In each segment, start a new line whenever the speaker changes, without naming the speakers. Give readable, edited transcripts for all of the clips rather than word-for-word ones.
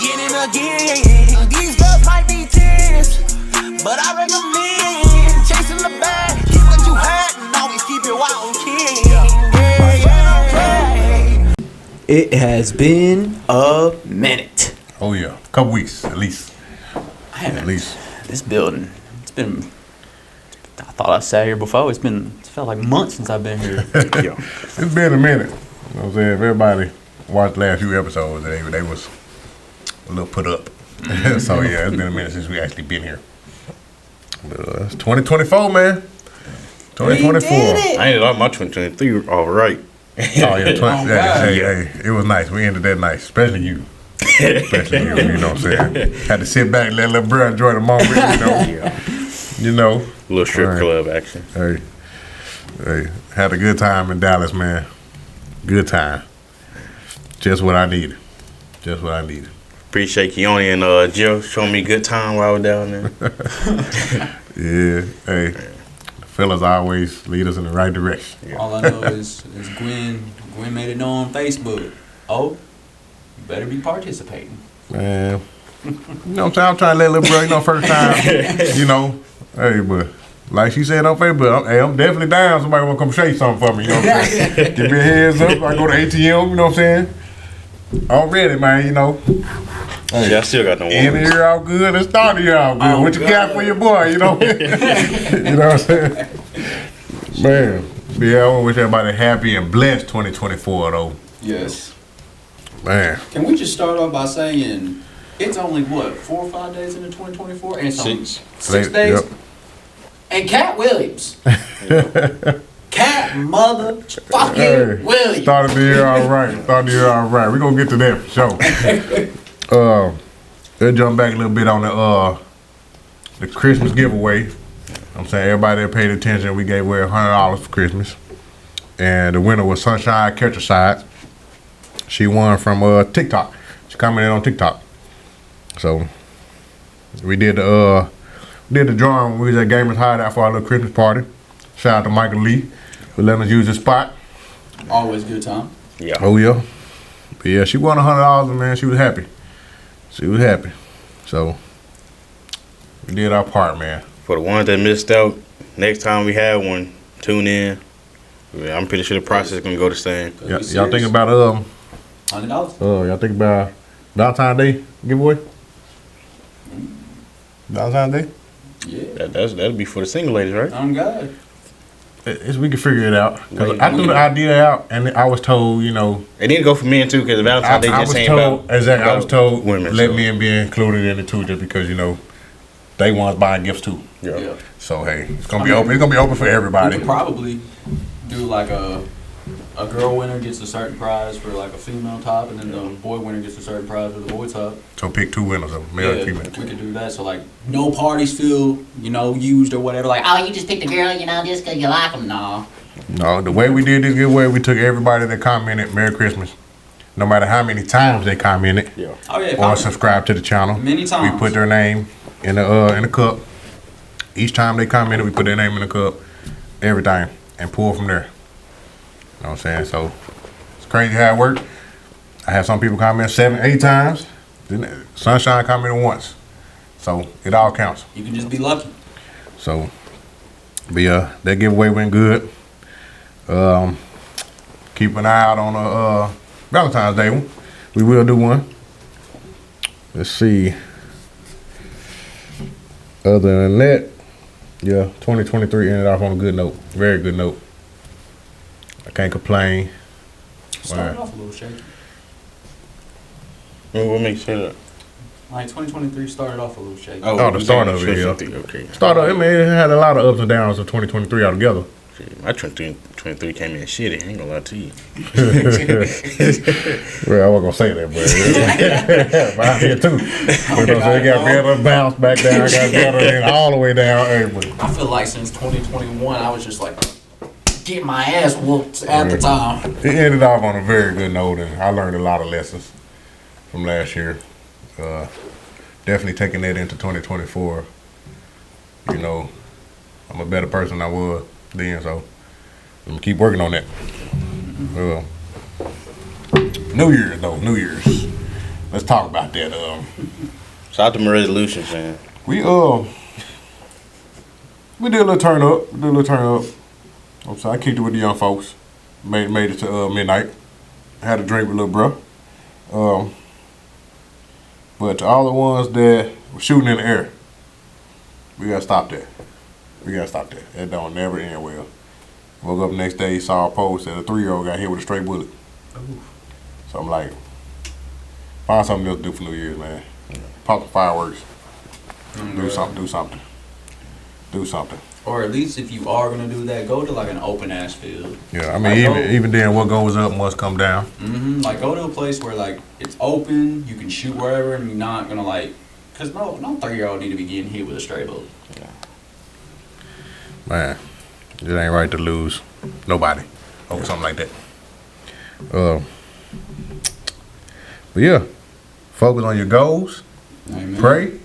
again and again. These girls might be 10s, but I recommend chasing the bag. Keep what you had and always keep your eye on king.
It has been a minute.
Oh yeah, a couple weeks at least.
At least this building. It's been. I thought I sat here before. It felt like months since I've been here.
Yeah. It's been a minute. You know what I'm saying? If everybody watched the last few episodes, they was a little put up. So yeah, it's been a minute since we actually been here. But it's 2024, man. 2024.
I ended off my 2023 all right.
Oh yeah, hey, it was nice. We ended that nice, especially you. Especially you, you know what I'm saying? Had to sit back and let little bro enjoy the moment, you know.
Yeah.
You know.
A little strip club action.
Hey, had a good time in Dallas, man. Good time. Just what I needed.
Appreciate Keone and Jill showing me a good time while I was down there.
Yeah, hey. The fellas always lead us in the right direction.
Yeah.
All I know is Gwen. Gwen made it known on Facebook. Oh, you better be participating.
Man. You know what I'm saying? I'm trying to let little bro, first time, hey, but like she said on Facebook, I'm definitely down. Somebody want to come shake something for me, you know what I'm saying? Give me a heads up. I go to ATM, you know what I'm saying? I'm ready, man,
Hey, I still got no
end the year out good and start the year out good. What you got for your boy, you know? You know what I'm saying? Man, yeah, I want to wish everybody a happy and blessed 2024, though.
Yes.
Man.
Can we just start off by saying it's only, 4 or 5 days into 2024? And it's only 6 days?
Yep.
And Katt Williams. Katt motherfucking Williams.
Started the year all right. We're going to get to that for sure. Let's jump back a little bit on the Christmas giveaway. I'm saying everybody that paid attention, we gave away $100 for Christmas. And the winner was Sunshine Catcher. She won from TikTok. She commented on TikTok. So we did the drawing when we was at Gamers Hideout for our little Christmas party. Shout out to Michael Lee for letting us use the spot.
Always good time.
Yeah.
Oh yeah. But yeah, she won $100 and man, she was happy. So we did our part, man.
For the ones that missed out, next time we have one, tune in. Yeah, I'm pretty sure the process is gonna go the same.
Y'all thinking about
$100.
y'all think about Valentine's Day giveaway? Valentine's Day?
Yeah.
That'll be for the single ladies, right?
I'm God.
We can figure it out. Cause I threw the idea out, and I was told,
It need to go for men too, because Valentine's Day just ain't about.
Exactly. I was told
women.
Let men be included in it too, just because they want buying gifts too.
Yeah.
So hey, it's gonna be open. It's gonna be open for everybody.
We could probably do like a girl winner gets a certain prize for like a female top, and then the boy winner gets a certain prize for the boy top.
So pick two winners, of male and female.
We could do that. So like, no parties feel used or whatever. Like, oh, you just picked a girl, just because you like them. No.
No, the way we did this giveaway, we took everybody that commented Merry Christmas, no matter how many times they commented.
Yeah.
Oh yeah.
Or subscribe to the channel.
Many times.
We put their name in the cup. Each time they commented, we put their name in the cup, everything, and pull from there. You know what I'm saying? So it's crazy how it worked. I had some people comment 7, 8 times. Then Sunshine commented once. So it all counts.
You can just be lucky.
So, but yeah, that giveaway went good. Keep an eye out on Valentine's Day one. We will do one. Let's see. Other than that, yeah, 2023 ended off on a good note. Very good note. I can't complain.
Started off a little shaky.
What makes you say that?
Like 2023 started off a little shaky.
Oh, the start of it, yeah.
Okay.
It had a lot of ups and downs of 2023 altogether.
My 2023 came in shitty. I ain't gonna lie to you.
Well, I wasn't gonna say that, but I did too. It got better, bounced back down, got better, and all the way down. Hey, but
I feel like since 2021, I was just like getting my ass whooped at the time.
it ended off on a very good note, and I learned a lot of lessons from last year. Definitely taking that into 2024. I'm a better person than I was then, so I'm gonna keep working on that. New Year's. let's talk about that.
Shout out to my resolutions, man.
We did a little turn up. I'm sorry, I kicked it with the young folks. Made it to midnight. Had a drink with little bro. But to all the ones that were shooting in the air, we gotta stop that. That don't never end well. Woke up the next day, saw a post that a 3-year-old got hit with a stray bullet. So I'm like, find something else to do for New Year's, man. Pop some fireworks. Do something.
Or at least if you are gonna do that, go to like an open ass field.
Yeah, I mean,
Like,
even then, what goes up must come down.
Like go to a place where like it's open, you can shoot wherever, and you're not gonna like, cause no 3-year-old need to be getting hit with a stray bullet.
Man, it ain't right to lose nobody over something like that. But yeah, focus on your goals.
Amen.
Pray,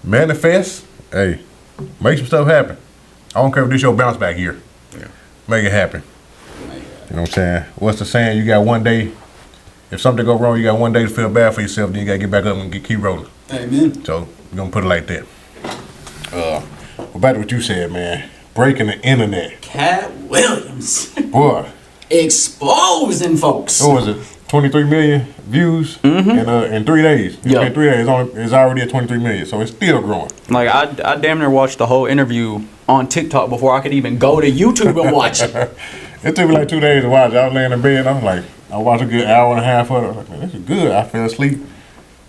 manifest. Hey, make some stuff happen. I don't care if this your bounce back year.
Yeah.
Make it happen.
Make it happen.
You know what I'm saying? What's the saying? You got one day. If something go wrong, you got one day to feel bad for yourself. Then you gotta get back up and keep rolling.
Amen.
So we're gonna put it like that. Well, back to what you said, man. Breaking the internet.
Katt Williams.
Boy,
Exposing folks.
what was it? 23 million views in 3 days.
Yeah.
In 3 days, it's already at 23 million, so it's still growing.
Like I damn near watched the whole interview on TikTok before I could even go to YouTube and watch it.
It took me like 2 days to watch it. I was laying in bed, I was like, I watched a good hour and a half of it. I was like, man, this is good. I fell asleep.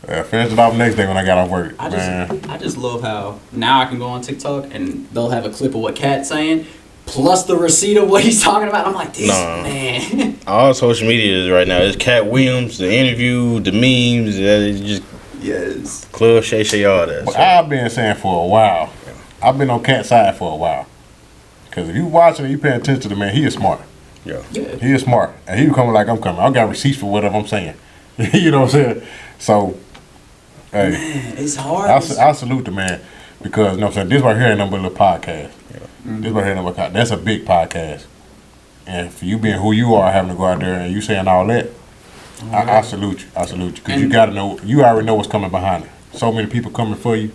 I finished it off the next day when I got off work.
I
Man.
just love how now I can go on TikTok and they'll have a clip of what Katt's saying, plus the receipt of what he's talking about. I'm like, this man.
All social media is right now. It's Katt Williams, the interview, the memes, it's just
Yes.
Club Shay, all that.
But I've been saying for a while, I've been on Katt's side for a while. Because if you watching and you paying attention to the man, he is smart.
Yeah.
He is smart. And he coming like I'm coming. I got receipts for whatever I'm saying. You know what I'm saying? So, hey.
Man, it's hard.
I salute the man because, you know what I'm saying, this right here ain't nothing but a little podcast. This right here ain't nothing but that's a big podcast. And for you being who you are, having to go out there and you saying all that, I salute you. Because you got to know, you already know what's coming behind it. So many people coming for you.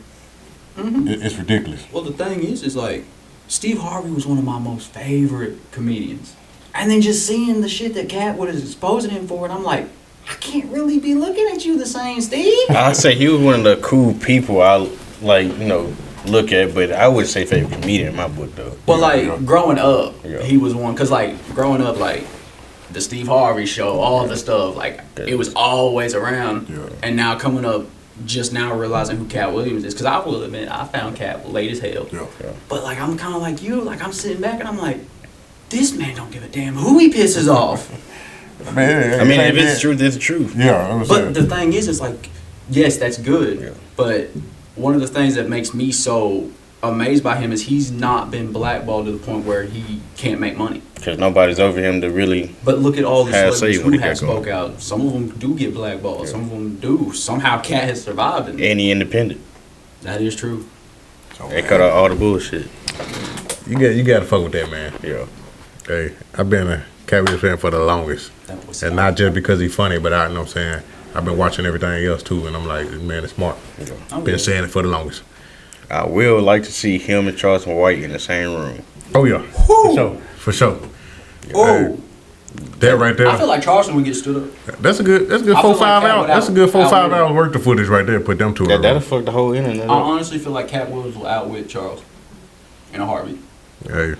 It's ridiculous.
Well, the thing is like, Steve Harvey was one of my most favorite comedians. And then just seeing the shit that Katt was exposing him for, and I'm like, I can't really be looking at you the same, Steve.
I say he was one of the cool people I look at, but I would say favorite comedian in my book though.
But like growing up,
Yeah.
he was one, cause like growing up, like the Steve Harvey show, all the stuff, like it was always around.
Yeah.
And now coming up, just now realizing who Katt Williams is, cause I will admit I found Katt late as hell.
Yeah.
But like I'm kind of like you, like I'm sitting back and I'm like, this man don't give a damn who he pisses off.
Man,
I mean, if it's the truth, it's the truth.
Yeah, I'm
But
saying.
the thing is, it's like, yes, that's good.
Yeah.
But one of the things that makes me so amazed by him is he's not been blackballed to the point where he can't make money.
Because nobody's over him to really.
But look at all the
Have
celebrities
say what
who
he
have
got going.
spoke out. Some of them do get blackballed. Some of them do. Somehow Katt has survived it.
Any independent.
That is true.
They cut out all the bullshit.
You got to fuck with that, man.
Yeah.
Hey, I've been a Katt Williams fan for the longest.
That was
And not just because he's funny, but I know what I'm saying. I've been watching everything else too, and I'm like, this man is smart.
Oh,
Been
yeah.
saying it for the longest.
I will like to see him and Charleston White in the same room.
Oh yeah, for sure.
Oh,
That right there.
I feel like Charleston would get stood up.
That's a good
I feel
4-5
like Katt
hours.
would
That's a good
out-
4-5
outwit-
hours worth of footage right there. Put them two.
That'll fuck the whole internet
I
up.
honestly feel like Katt Williams will outwit Charles in a heartbeat.
Hey,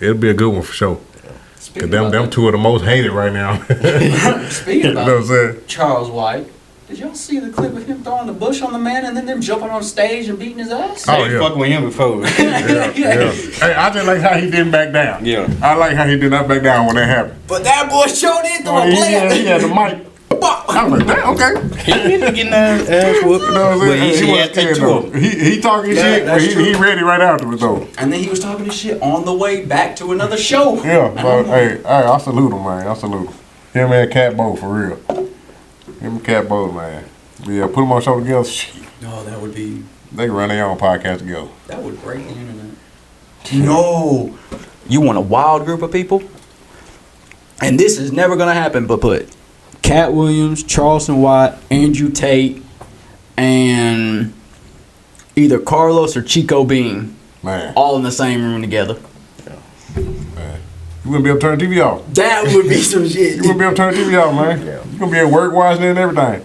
it'll be a good one for sure. Cause
Speaking
them
about
two are the most hated right now.
that- Speaking
You know what I'm
about
saying?
Charles White, did y'all see the clip of him throwing the bush on the man and then them jumping on stage and beating his ass?
Oh,
They
yeah.
fucking with him before.
Yeah. Hey, I just like how he didn't back down.
Yeah.
I like how he did not back down when that happened.
But that boy sure did throw a
He
play.
had the mic. I was like, damn, okay.
He been getting that ass whooped.
You know what I'm
But
saying?
he
wasn't
had to take
scared,
two of
though.
them.
He talking shit, but
that's
he
true.
ready right afterwards though.
And then he was talking this shit on the way back to another show.
Yeah,
And
but
I'm like,
hey, I salute him, man. I salute him. Him and Katt both, for real. Him and Katt both, man. Yeah, put them on show together. Shit,
no, that would be,
they can run their own podcast together.
that would break the internet. No.
You want a wild group of people? And this is never gonna happen, but put
Katt Williams, Charleston White, Andrew Tate, and either Carlos or Chico Bean,
Man,
all in the same room together.
man. You wouldn't be able to turn the TV off.
That would be some shit.
You wouldn't be able to turn the TV off, man.
Yeah.
You gonna be at work watching it and everything.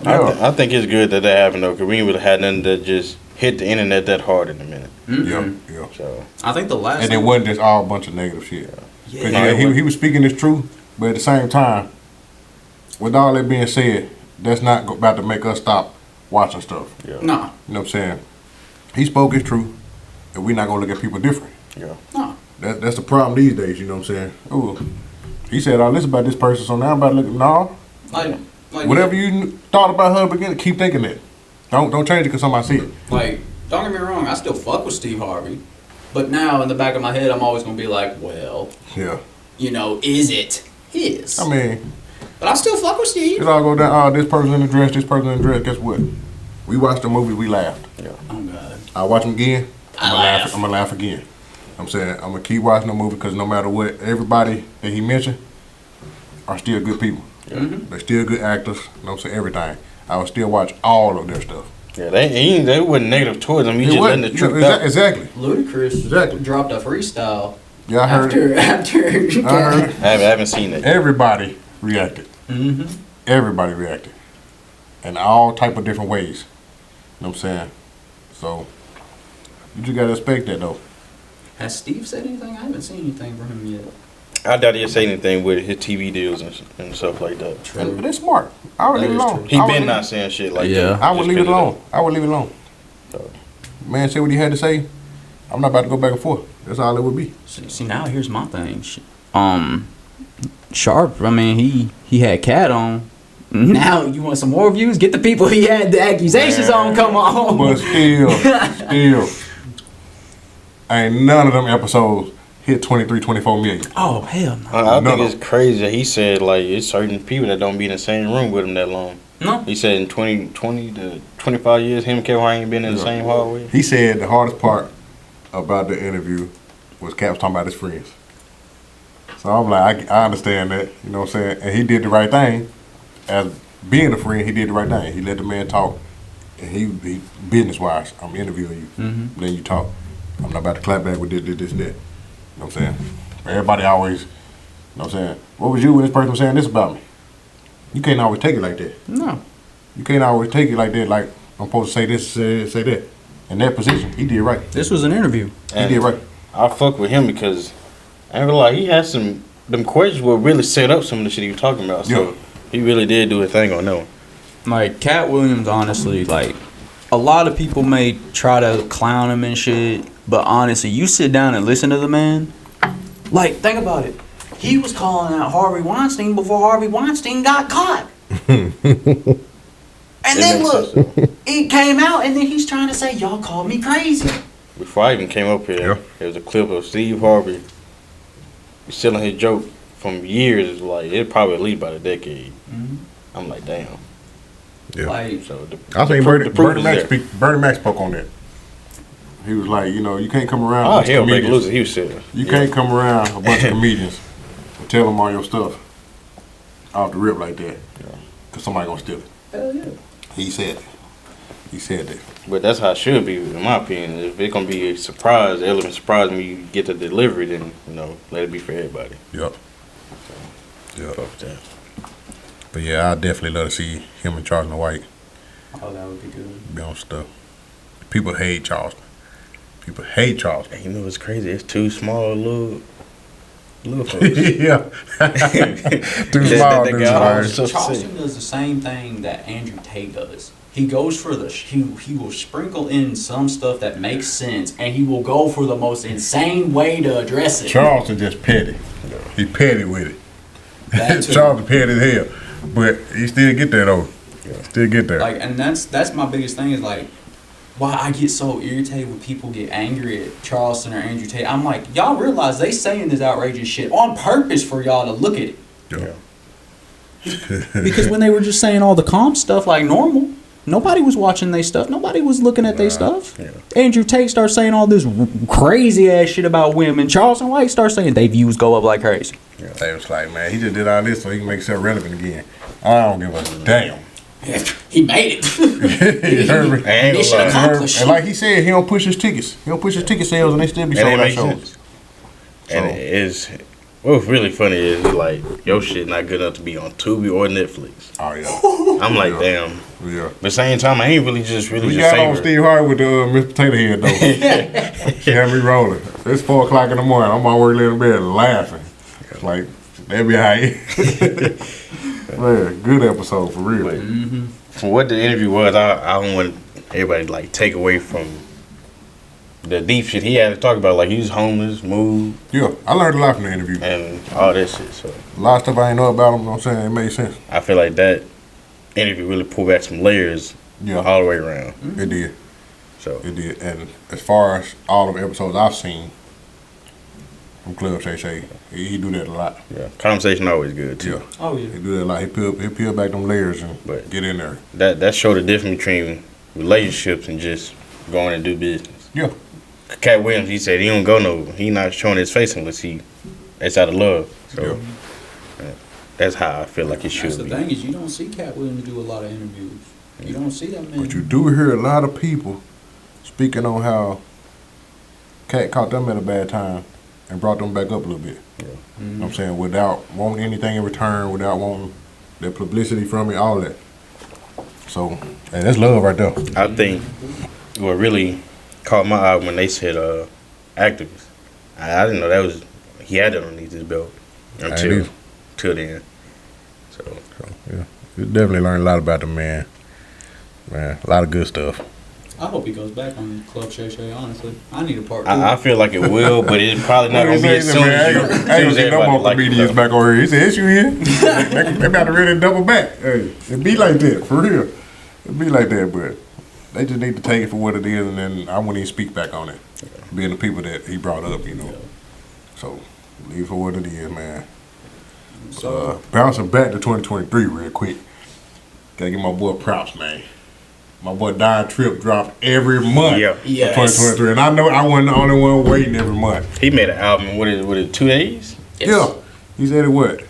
Yeah.
I think it's good that happened though, because we ain't really had nothing that just hit the internet that hard in a minute.
Yeah, yeah.
So
I think the last
And it wasn't just all a bunch of negative shit. 'Cause,
Yeah.
he was speaking his truth, but at the same time, with all that being said, that's not about to make us stop watching stuff.
yeah,
No,
You know what I'm saying? He spoke his truth, and we're not gonna look at people different.
yeah.
no.
That's the problem these days. You know what I'm saying? Oh, he said all this about this person, so now I'm about to look. No,
Like
whatever you thought about her beginning, keep thinking that. Don't change it because somebody see it.
Like, don't get me wrong, I still fuck with Steve Harvey. But now in the back of my head, I'm always gonna be like, well,
Yeah.
you know, is it his?
I mean,
But I still fuck with Steve.
it all go down. Oh, this person in the dress, this person in the dress. Guess what? We watched the movie. We laughed.
Oh God.
I watch them again.
I
I'm
laugh.
gonna laugh again. I'm saying I'm gonna keep watching the movie because no matter what, everybody that he mentioned are still good people.
Mhm.
They're still good actors. You know what I'm saying? Everything. I would still watch all of their stuff.
Yeah, they wasn't negative towards him. He just letting the truth out.
Exactly.
Ludacris
Exactly.
dropped a freestyle
Yeah, I heard it.
after.
I heard it.
I haven't seen it.
Everybody reacted.
Mm-hmm.
Everybody reacted. In all type of different ways. You know what I'm saying? So, you just gotta expect that though.
Has Steve said anything? I haven't seen anything from him yet.
I doubt he'll say anything with his TV deals and stuff like that.
And they're smart. I would
That
leave it
is
alone.
true.
He
I would
been
leave-
not saying shit like
Yeah.
that.
I would
Just
leave it
'cause of
alone. I would leave it alone. Man said what he had to say. I'm not about to go back and forth. That's all it would be.
See, now here's my thing. Sharp. I mean, he had Katt on. Now you want some more views? Get the people he had the accusations on. Come on.
But still, ain't none of them episodes hit 23, 24 million.
Oh hell no.
I think
No.
it's crazy that he said like it's certain people that don't be in the same room with him that long.
No.
He said in 20 to 25 years, him and Kevin Hart ain't been in the same hallway.
He said the hardest part about the interview was Cap was talking about his friends. So I'm like, I understand that, you know what I'm saying? And he did the right thing. As being a friend, he did the right thing. He let the man talk. And he business-wise, I'm interviewing you.
Mm-hmm.
Then you talk. I'm not about to clap back with this, and that. You know what I'm saying? Everybody always, you know what I'm saying? What was you when this person was saying this about me? You can't always take it like that.
No.
You can't always take it like that, like I'm supposed to say this, say that. In that position, he did right.
This was an interview.
And
He did right.
I fuck with him because I ain't gonna lie, he had them questions will really set up some of the shit he was talking about. So
Yeah.
he really did do a thing on that one.
Like Katt Williams, honestly, like a lot of people may try to clown him and shit, but honestly, you sit down and listen to the man. Like, think about it. He was calling out Harvey Weinstein before Harvey Weinstein got caught. And then
makes
look,
sense.
it came out, and then he's trying to say, y'all called me crazy.
Before I even came up here,
Yeah.
there was a clip of Steve Harvey selling his joke from years, like it probably at least about a decade.
Mhm.
I'm like, damn.
Yeah.
Like,
So
I think
the proof
Bernie
is
Mac
there.
Bernie Mac spoke on that. He was like, you know, you can't come around
Oh
a bunch of
hell, break
comedians.
loose. He was serious.
You can't come around a bunch of comedians and tell them all your stuff off the rip like that. Cause somebody gonna steal it.
hell yeah.
He said it. He said that.
But that's how it should be, in my opinion. If it's gonna be a surprise, element surprise when you get the delivery, then let it be for everybody.
Yep. Yep.
Fuck with that.
But yeah, I definitely love to see him and Charleston White
Oh, that would be good.
be on stuff. People hate Charleston. People hate Charleston.
Hey, what's crazy? It's too small, little folks.
Yeah. Too small,
That
dude.
guy
Right.
was so
Charleston does the same thing that Andrew Tate does. He goes for he will sprinkle in some stuff that makes sense, and he will go for the most insane way to address it.
Charleston just petty. He petty with it.
That too.
Charleston petty as hell. But he still get there though. Still get there.
Like, and that's my biggest thing is like, why I get so irritated when people get angry at Charleston or Andrew Tate. I'm like, y'all realize they saying this outrageous shit on purpose for y'all to look at it.
Yeah.
Because when they were just saying all the calm stuff like normal, nobody was watching their stuff. Nobody was looking at their stuff.
Yeah.
Andrew Tate starts saying all this crazy ass shit about women. Charleston White starts saying they views go up like crazy.
They was like, man, he just did all this so he can make himself relevant again. I don't give a damn.
He made it.
You heard me?
I ain't
Mission
gonna lie.
accomplished.
And like he said, he don't push his tickets. He don't push his ticket sales, and they still be
And
sold
it
out
makes
shows.
sense. And it's what's really funny is like your shit not good enough to be on Tubi or Netflix.
Oh yeah,
I'm like,
Yeah.
damn.
yeah.
But same time, I ain't really just
We got on
savor.
Steve Harvey with the Mr. Potato Head though. She had me rolling. It's 4 o'clock in the morning. I'm already laying in bed laughing. It's like that be how man, good episode for real.
But from what the interview was, I don't want everybody to like take away from the deep shit he had to talk about. Like he was homeless, moved,
Yeah, I learned a lot from the interview.
and all that shit. So
A lot of stuff I ain't know about him. You know what I'm saying? It made sense.
I feel like that interview really pulled back some layers
Yeah,
all the way around.
it did.
So
It did. And as far as all the episodes I've seen from Club Shay Shay, he do that a lot.
yeah, conversation always good too.
Yeah,
Oh yeah.
he do that a lot. He peel back them layers and
But-
get in there.
That showed the difference between relationships and just going and do business.
Yeah.
Cat Williams, he said he not showing his face unless it's out of love. So that's how I feel like it
That's
should
the
be.
thing is you don't see Katt Williams do a lot of interviews. You don't see that man.
But you do hear a lot of people speaking on how Katt caught them at a bad time and brought them back up a little bit. You know what I'm saying? Without wanting anything in return, without wanting the publicity from it, all that. So, hey, that's love right there.
I think what really caught my eye when they said activist. I didn't know that was he had it underneath his belt until then. So
Yeah, you definitely learned a lot about the man. Man, a lot of good stuff.
I hope he goes back on Club Shay Shay, honestly. I need a part two.
I feel like it will, but it's probably not gonna be as soon as you.
I ain't gonna see no more comedians back over here. He said, "It's you here." They about to really double back. Hey, it be like that for real. It be like that, but they just need to take it for what it is, and then I wouldn't even speak back on it. Being the people that he brought up, you know. So leave it for what it is, man.
So
Bouncing back to 2023 real quick. Gotta give my boy props, man. My boy Don Tripp dropped every month.
Yeah.
of
Yes.
2023, and I know I wasn't the only one waiting every month.
He made an album. What is 2 days?
Yeah, he said it what?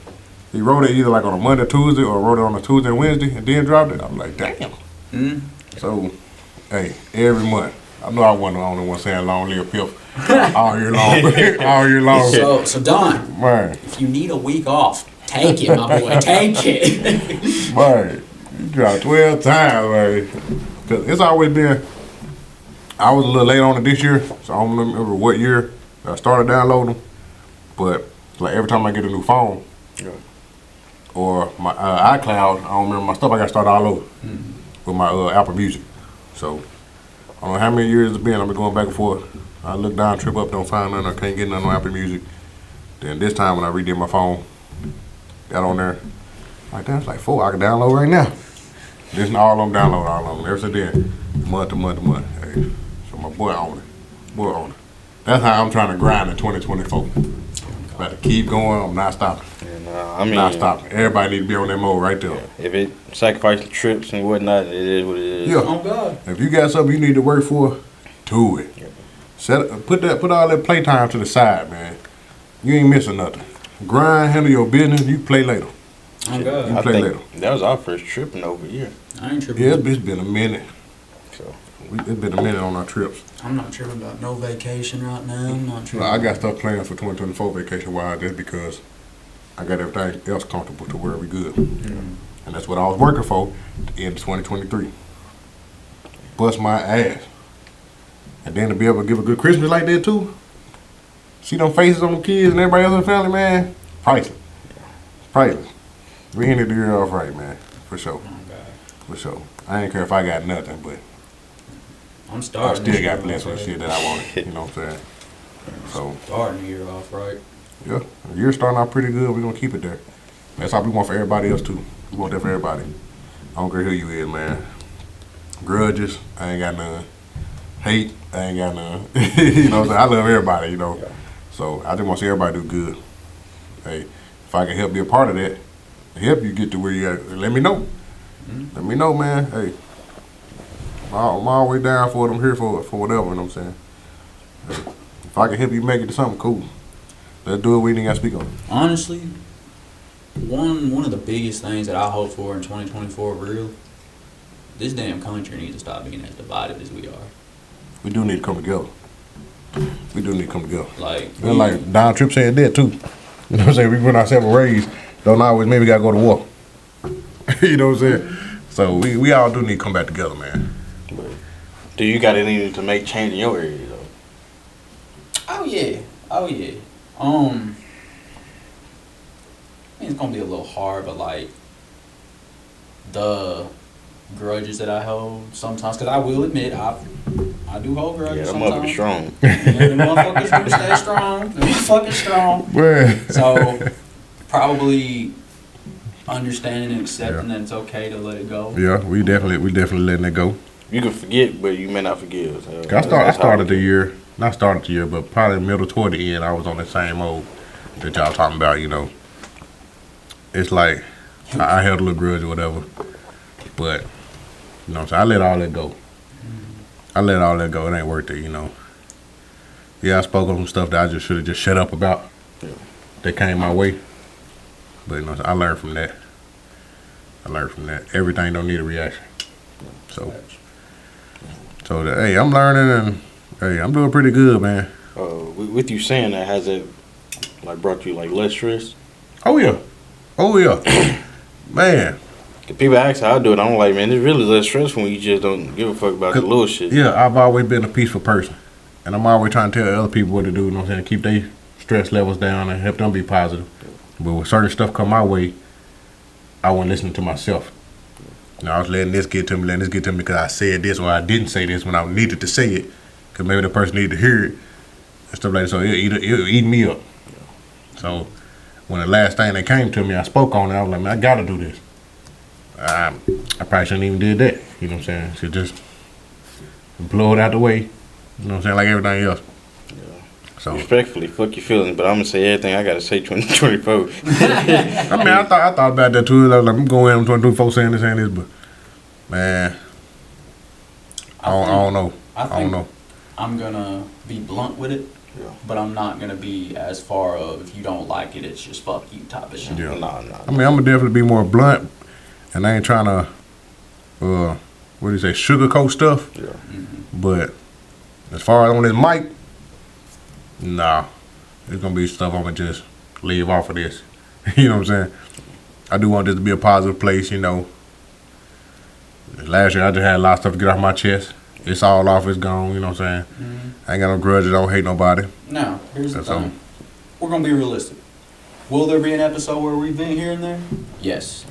He wrote it either like on a Monday, Tuesday, or wrote it on a Tuesday and Wednesday, and then dropped it. I'm like, damn. So, hey, every month. I know I wasn't the only one saying long live Piff all year long. all year long.
So Don,
Man,
if you need a week off, take it, my boy. Take it.
man. You dropped 12 times, man. Because it's always been, I was a little late on it this year, so I don't remember what year I started downloading. But, like, every time I get a new phone, or my iCloud, I don't remember my stuff, I got to start all over with my Apple Music. So, I don't know how many years it's been, I've been going back and forth. I look down, trip up, don't find nothing, I can't get nothing on Apple Music. Then this time when I redid my phone, got on there, like, that's like 4 I can download right now. This is all of them download, all of them. Ever since then, month to month to month. Hey, so my boy on it. Boy on it. That's how I'm trying to grind in 2024. About to keep going, I'm not stopping.
And, I mean,
Not stopping. Everybody need to be on that mode right there.
if it sacrifices trips and whatnot, it is what it is.
Yeah.
oh God.
If you got something you need to work for, do it. Put all that playtime to the side, man. You ain't missing nothing. Grind, handle your business, you play later.
Oh God.
You
I
play
think
later.
that was our first trip in over a year.
I ain't tripping.
Yeah, it's been a minute.
So
It's been a minute on our trips.
I'm not tripping about no vacation right now. I'm not tripping.
I got stuff planned for 2024 vacation wise just because I got everything else comfortable to where we good. And that's what I was working for at the end of 2023. Bust my ass. And then to be able to give a good Christmas like that too. See them faces on the kids and everybody else in the family, man. Priceless. Priceless. We ended the year off right, man. For sure.
Oh God.
For sure. I ain't care if I got nothing, but
I'm
I
starting.
still
this
got
year
blessed
off
with
right.
shit that I wanted. You know what I'm saying? So,
Starting the year off right.
yeah, the year's starting out pretty good. We're going to keep it there. That's how we want for everybody else, too. We want that for everybody. I don't care who you is, man. Grudges, I ain't got none. Hate, I ain't got none. You know what I'm saying? I love everybody, you know. So, I just want to see everybody do good. Hey, if I can help be a part of that, help you get to where you at, let me know. Let me know, man. Hey, I'm always down for it. I'm here for whatever, you know what I'm saying? Hey, if I can help you make it to something cool. Let's do it. We ain't got to speak on.
Honestly, one of the biggest things that I hope for in 2024 real, this damn country needs to stop being as divided as we are.
We do need to come together. We do need to come together.
Like,
And like Donald Trump said that too. You know what I'm saying? We run ourselves a raise. Don't always maybe gotta go to war. You know what I'm saying? So we all do need to come back together, man.
But do you got anything to make change in your area though?
oh yeah. I mean, it's gonna be a little hard, but like the grudges that I hold sometimes, because I will admit I do hold grudges
Yeah, them
sometimes.
motherfuckers strong.
Yeah, the motherfuckers do stay strong. The motherfuckers strong.
Man.
So probably understanding and accepting that it's okay to let it go.
Yeah, we definitely letting it go.
You can forget, but you may not forgive. So
I started the year, not started the year, but probably middle toward the end, I was on the same mode that y'all talking about, you know. It's like, I held a little grudge or whatever, but, you know, so I let all that go. I let all that go. It ain't worth it, you know. Yeah, I spoke on some stuff that I just should have just shut up about.
Yeah.
That came my way. But, you know, I learned from that. Everything don't need a reaction. So hey, I'm learning and, hey, I'm doing pretty good, man.
With you saying that, has it like brought you like less stress?
Oh, yeah. Man.
If people ask how I do it, I'm like, man, it's really less stressful when you just don't give a fuck about the little shit.
Yeah, I've always been a peaceful person. And I'm always trying to tell other people what to do, you know what I'm saying, keep their stress levels down and help them be positive. But when certain stuff come my way, I wasn't listening to myself. You know, I was letting this get to me because I said this or I didn't say this when I needed to say it. Because maybe the person needed to hear it and stuff like that. So it'll eat me up. So when the last thing that came to me, I spoke on it. I was like, man, I got to do this. I probably shouldn't even did that. You know what I'm saying? Should just blow it out the way. You know what I'm saying? Like everything else.
Yeah.
So
Respectfully, fuck your feelings, but I'm gonna say everything I gotta say 2024.
I mean, I thought about that too. I was like, I'm going in 2024 saying this, but man, I don't know. I don't know.
I'm gonna be blunt with it.
Yeah.
But I'm not gonna be as far of if you don't like it, it's just fuck you type of shit.
Yeah.
Nah.
I mean, I'm gonna definitely be more blunt, and I ain't trying to, what do you say, sugarcoat stuff.
Yeah.
But as far as on this mic, nah, it's gonna be stuff I'm gonna just leave off of this. You know what I'm saying? I do want this to be a positive place, you know. Last year I just had a lot of stuff to get off my chest. It's all off, it's gone, you know what I'm saying? I ain't got no grudges, I don't hate nobody.
Now, here's the
That's
thing.
all.
We're gonna be realistic. Will there be an episode where we vent here and there? Yes.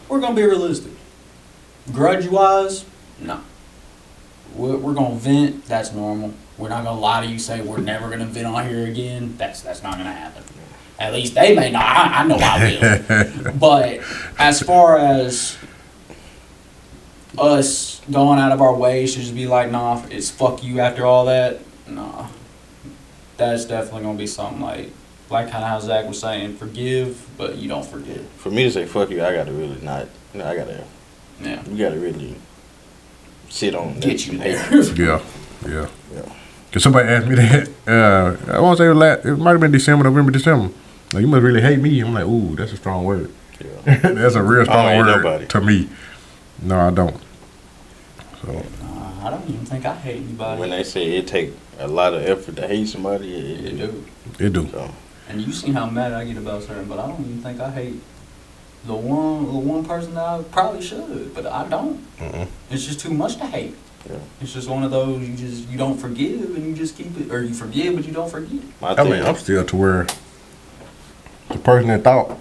We're gonna be realistic. Grudge wise, no. We're gonna vent, that's normal. We're not gonna lie to you, say we're never gonna vent on here again. That's not gonna happen. At least they may not. I know I will. But as far as us going out of our way to just be like, nah, it's fuck you after all that, nah. That's definitely gonna be something like kind of how Zach was saying, forgive, but you don't forget.
For me to say fuck you, I gotta really not. You know,
Yeah.
you gotta really sit on
Get
that
you
hate.
there.
Yeah. Cause somebody asked me that, I won't say it might have been November, December. Like, you must really hate me. I'm like, ooh, that's a strong word.
Yeah.
That's a real strong
I don't hate
word
nobody.
to me. No, I don't. So
I don't even think I hate anybody.
When they say it take a lot of effort to hate somebody,
It do.
it do.
So,
And you see how mad I get about certain, but I don't even think I hate the one person that I probably should, but I don't. It's just too much to hate.
Yeah.
It's just one of those you don't forgive and you just keep it, or you forgive but you don't forget.
I mean, I'm still to where the person that thought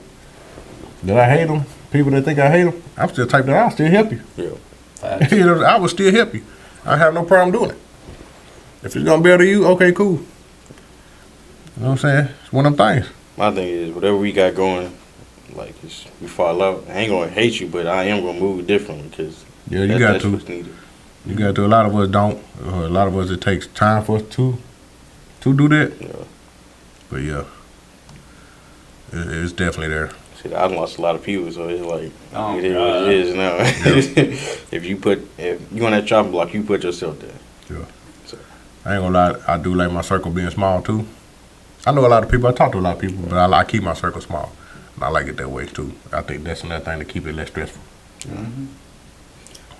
that I hate them, people that think I hate them, I'm still the type that I'll still help you.
yeah.
Facts.
You know, I will still help you. I have no problem doing it. If it's gonna better you, okay, cool. You know what I'm saying? It's one of them things.
My thing is, whatever we got going, like we fall out. I ain't gonna hate you, but I am gonna move differently because
Yeah, you got
that's
to.
what's needed.
You got to. A lot of us don't. A lot of us, it takes time for us to do that.
Yeah.
But yeah, it's definitely there.
See, I lost a lot of people, so it's like
Oh,
it is
God.
what it is now. if you on that chopping block, you put yourself there.
Yeah.
So.
I ain't gonna lie. I do like my circle being small too. I know a lot of people. I talk to a lot of people, but I keep my circle small. And I like it that way too. I think that's another thing to keep it less stressful.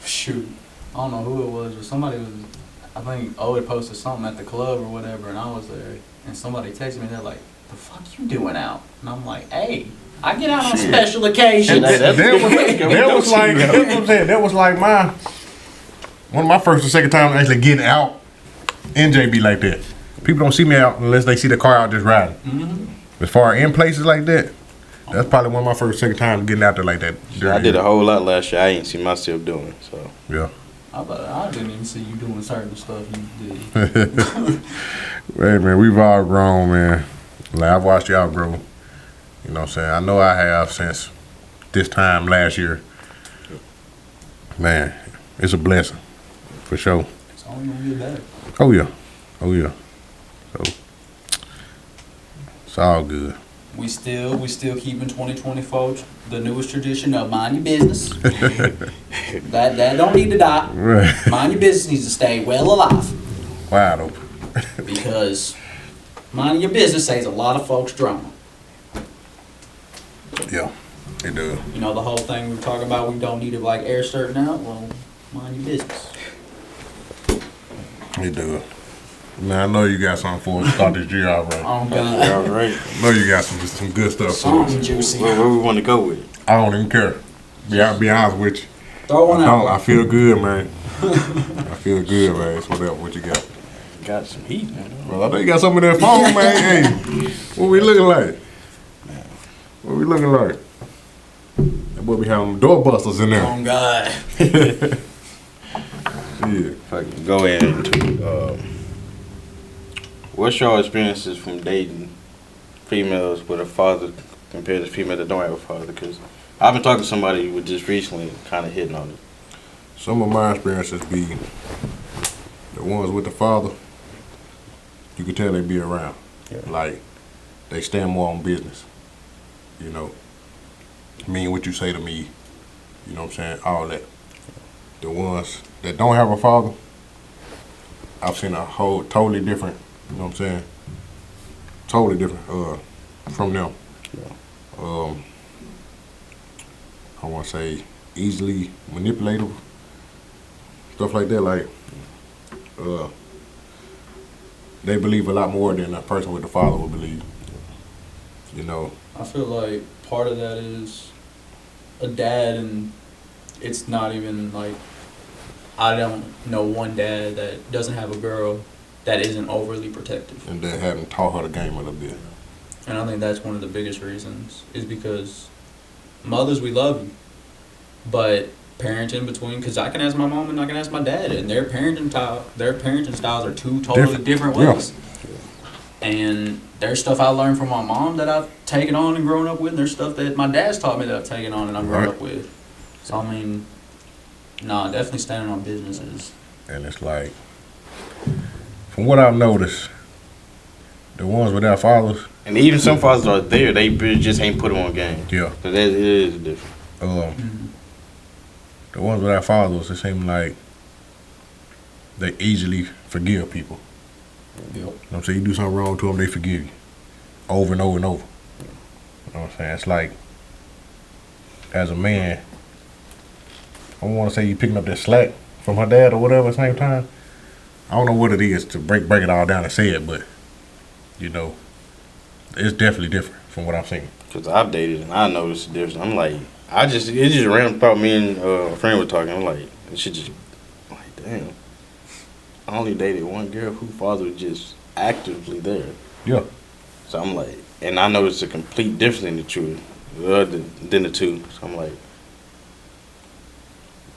Shoot, I don't know who it was, but somebody was. I think Owen posted something at the club or whatever, and I was there, and somebody texted me. They're like, "The fuck you doing out?" And I'm like, "Hey, I get out on special occasions."
That was like, that's what I'm saying. That was like one of my first and second times actually getting out in JB like that. People don't see me out unless they see the car out just riding. As far as in places like that, that's probably one of my first, second times getting out there like that.
I did a whole lot last year. I ain't see myself doing. So
yeah.
I didn't even see you doing certain stuff you did.
Hey man, we've all grown, man. Like I've watched y'all grow. You know what I'm saying? I know I have since this time last year. Man, it's a blessing. For sure.
It's only gonna get better.
Oh yeah. So it's all good.
We still keeping 2024 the newest tradition of mind your business. that don't need to die.
Right.
Mind your business needs to stay well alive.
Wide open.
Because minding your business saves a lot of folks drama.
Yeah, it does.
You know the whole thing we talk about. We don't need to like air certain out. Well, mind your business.
It does. Man, I know you got something for us to start this year out right.
Oh God.
all right.
I know you got some good stuff for
Something
us.
juicy.
Where we want to go with it?
I don't even care. Be honest with you.
Throw one out.
I feel good, man. I feel good, man. It's whatever. What you got?
Got some heat, man.
Well, I know you got some of that phone, man. Hey, what we looking like? What we looking like? That boy be having doorbusters in there.
Oh God.
Yeah.
If I can go into what's your experiences from dating females with a father compared to females that don't have a father? Because I've been talking to somebody who just recently kind of hitting on it.
Some of my experiences be the ones with the father. You can tell they be around.
Yeah.
Like they stand more on business. You know, mean what you say to me. You know what I'm saying? All that. The ones that don't have a father, I've seen a whole totally different. You know what I'm saying? Totally different from them.
Yeah.
I want to say easily manipulatable, stuff like that. Like, they believe a lot more than a person with a father would believe. You know.
I feel like part of that is a dad, and it's not even like I don't know one dad that doesn't have a girl that isn't overly protective.
And they haven't taught her the game a little bit.
And I think that's one of the biggest reasons is because mothers, we love you, but parenting between, because I can ask my mom and I can ask my dad, and their parenting styles are two totally different ways. Yeah. And there's stuff I learned from my mom that I've taken on and grown up with, and there's stuff that my dad's taught me that I've taken on and I've grown up with. So I mean, definitely standing on businesses.
And it's like, from what I've noticed, the ones without fathers,
and even some fathers are there, they just ain't put them on game.
Yeah.
So that it is different.
The ones without fathers, it seems like they easily forgive people.
Yep.
You know what I'm saying? You do something wrong to them, they forgive you. Over and over and over. You know what I'm saying? It's like, as a man, I don't want to say you picking up that slack from her dad or whatever at the same time. I don't know what it is to break it all down and say it, but, you know, it's definitely different from what I'm seeing.
Because I've dated and I noticed the difference. I'm like, it just random thought me and a friend were talking. I'm like, it should just, like, damn. I only dated one girl whose father was just actively there.
Yeah.
So I'm like, and I noticed a complete difference in the two, than the two. So I'm like,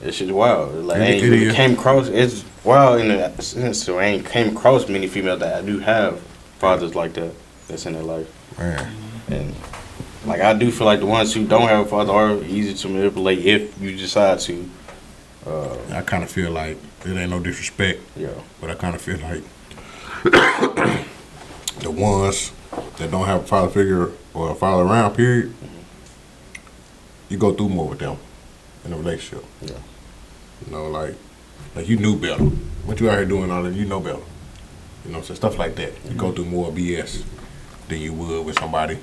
it's just wild. Like, it came across, it's wild in the sense, so I ain't came across many females that do have fathers like that that's in their life.
Man.
And like, I do feel like the ones who don't have a father are easy to manipulate if you decide to.
I kind of feel like it ain't no disrespect.
Yeah.
But I kind of feel like the ones that don't have a father figure or a father around, period, you go through more with them in a relationship.
Yeah.
You know, like you knew better. What you out here doing all that, you know better. You know, so stuff like that. You go through more BS than you would with somebody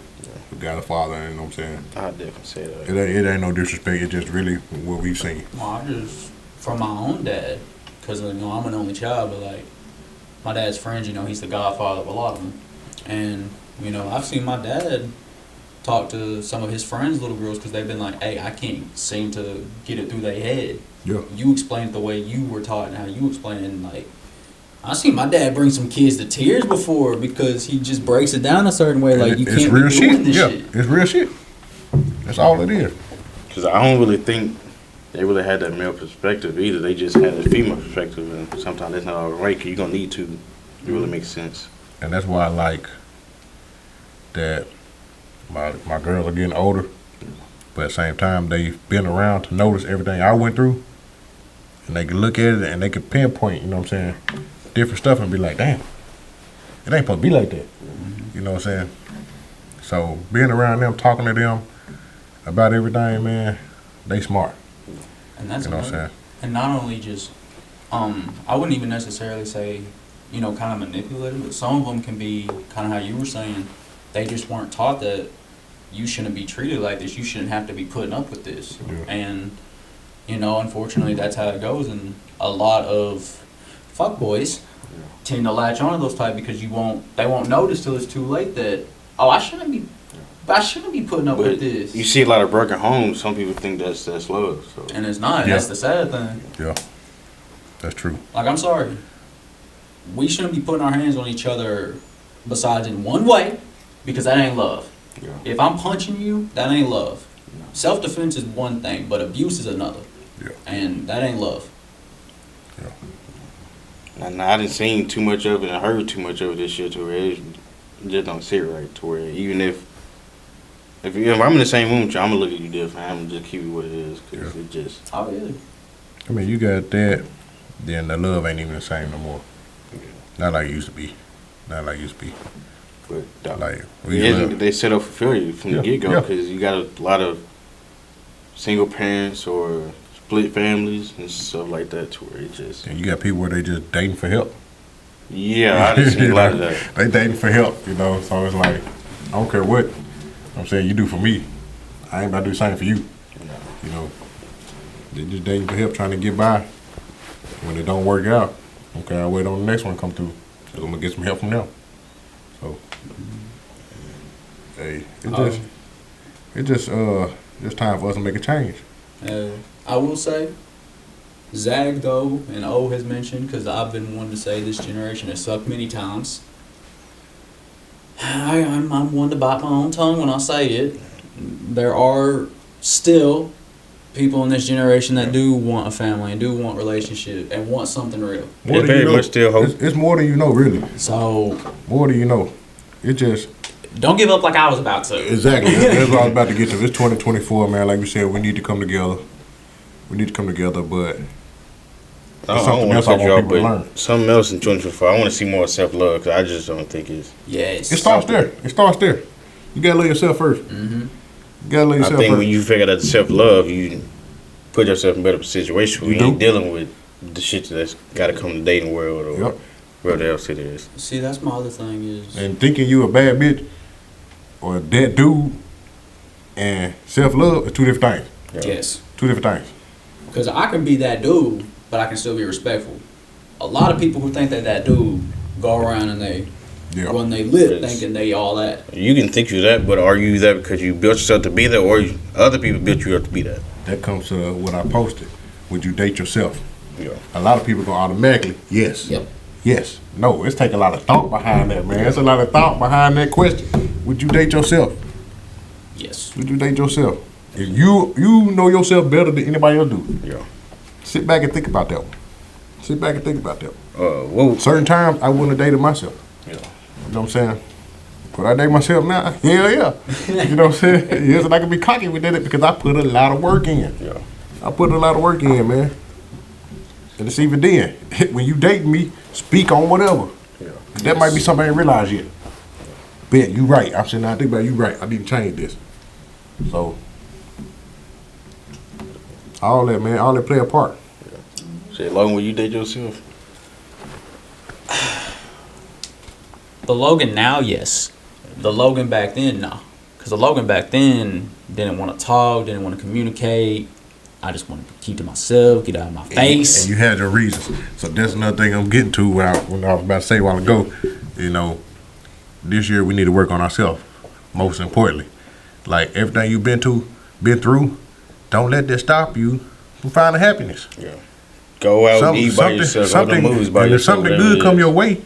who got a father. You know what I'm saying?
I definitely say that.
It ain't no disrespect. It's just really what we've seen.
Well, I just from my own dad, because I'm an only child, but like my dad's friends, he's the godfather of a lot of them, and I've seen my dad talk to some of his friends' little girls because they've been like, "Hey, I can't seem to get it through their head.
Yeah.
You explain it the way you were taught and how you explain it." And like, I seen my dad bring some kids to tears before because he just breaks it down a certain way. Like, you can't be doing this shit.
It's real shit. That's all it is.
Because I don't really think they really had that male perspective either. They just had a female perspective, and sometimes that's not all right because you're going to need to. It really makes sense.
And that's why I like that my girls are getting older, but at the same time, they've been around to notice everything I went through, and they can look at it and they can pinpoint, you know what I'm saying, different stuff and be like, damn, it ain't supposed to be like that. You know what I'm saying? So being around them, talking to them about everything, man, they smart.
And that's
You know what I'm saying?
And not only just, I wouldn't even necessarily say, kind of manipulative, but some of them can be kind of how you were saying. They just weren't taught that you shouldn't be treated like this. You shouldn't have to be putting up with this.
Yeah.
And, unfortunately, that's how it goes. And a lot of fuckboys tend to latch on to those type because they won't notice till it's too late that, oh, I shouldn't be putting up with this.
You see a lot of broken homes. Some people think that's love. So.
And it's not.
Yeah.
That's the sad thing.
Yeah, that's true.
Like, I'm sorry. We shouldn't be putting our hands on each other besides in one way, because that ain't love.
Yeah.
If I'm punching you, that ain't love. Self-defense is one thing, but abuse is another.
Yeah.
And that ain't love.
And I didn't seen too much of it and heard too much of this shit to where it just don't sit right. To where even if I'm in the same room with you, I'm gonna look at you different. I'm gonna just keep it what it is because it just.
Oh, yeah.
I mean, you got that, then the love ain't even the same no more. Not like it used to be. But like
they set up for failure from the get-go because you got a lot of single parents or split families and stuff like that to where it just.
And you got people where they just dating for help.
Yeah, I didn't see a lot of that.
They dating for help, so it's like, I don't care what I'm saying you do for me, I ain't about to do the same for you. They just dating for help, trying to get by. When it don't work out, okay, I'll wait on the next one to come through. So I'm gonna get some help from them. So, hey, it's just time for us to make a change.
I will say, Zag, though, and O has mentioned, because I've been one to say this generation has sucked many times. I'm one to bite my own tongue when I say it. There are still people in this generation that do want a family and do want a relationship and want something real.
More than you know. Still hope. It's more than you know, really.
So
more than you know. It just
don't give up like I was about to.
Exactly. That's what I was about to get to. It's 2024, man. Like we said, we need to come together. But something else I want people to learn.
Something else in 2024. I want to see more self-love because I just don't think it's.
Yes.
It starts there. You gotta love yourself first. Mm-hmm. You gotta love yourself
I think
first.
when you figure out self-love, you put yourself in a better situation. You ain't dealing with the shit that's got to come to the dating world or whatever else it is.
See, that's my other thing is.
And thinking you a bad bitch or that dude and self-love are two different things.
Yeah. Yes.
Two different things.
Because I can be that dude, but I can still be respectful. A lot of people who think they're that dude go around and they run they lip thinking they all that.
You can think you're that, but are you that because you built yourself to be that, or other people built you up to be that?
That comes to what I posted. Would you date yourself?
Yeah.
A lot of people go automatically, yes.
Yep.
Yes. No, it's taking a lot of thought behind that, man. It's a lot of thought behind that question. Would you date yourself?
Yes.
Would you date yourself? If you know yourself better than anybody else do.
Yeah.
Sit back and think about that one.
Whoa.
Certain times I wouldn't have dated myself.
Yeah.
You know what I'm saying? Could I date myself now? Hell yeah. You know what I'm saying? Yes, and I can be cocky with it because I put a lot of work in.
Yeah.
I put a lot of work in, man. And it's even then. When you date me, speak on whatever.
Yeah.
That might be something I ain't realized yet. Bet, you right. I'm sitting there, I think about you right. I need to change this. So, all that, man, all that play a part.
Yeah. Shit, long will you date yourself?
But Logan, now, yes. The Logan back then, nah. Because the Logan back then didn't want to talk, didn't want to communicate. I just wanted to keep to myself, get out of my face.
And you had your reasons. So that's another thing I'm getting to when I was about to say a while ago. You know, this year we need to work on ourselves. Most importantly, like everything you've been through, don't let that stop you from finding happiness.
Yeah. Go out, eat by yourself, go to movies by yourself.
If something good come your way,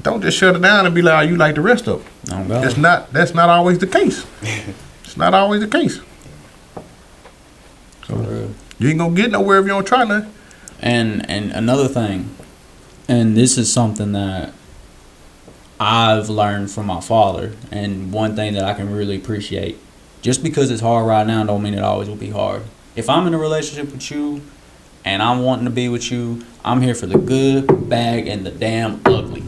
don't just shut it down and be like, oh, you like the rest of them.
Oh, God.
That's not always the case. It's not always the case. So you ain't gonna get nowhere if you don't try nothing.
And another thing, and this is something that I've learned from my father, and one thing that I can really appreciate. Just because it's hard right now don't mean it always will be hard. If I'm in a relationship with you and I'm wanting to be with you, I'm here for the good, bad, and the damn ugly.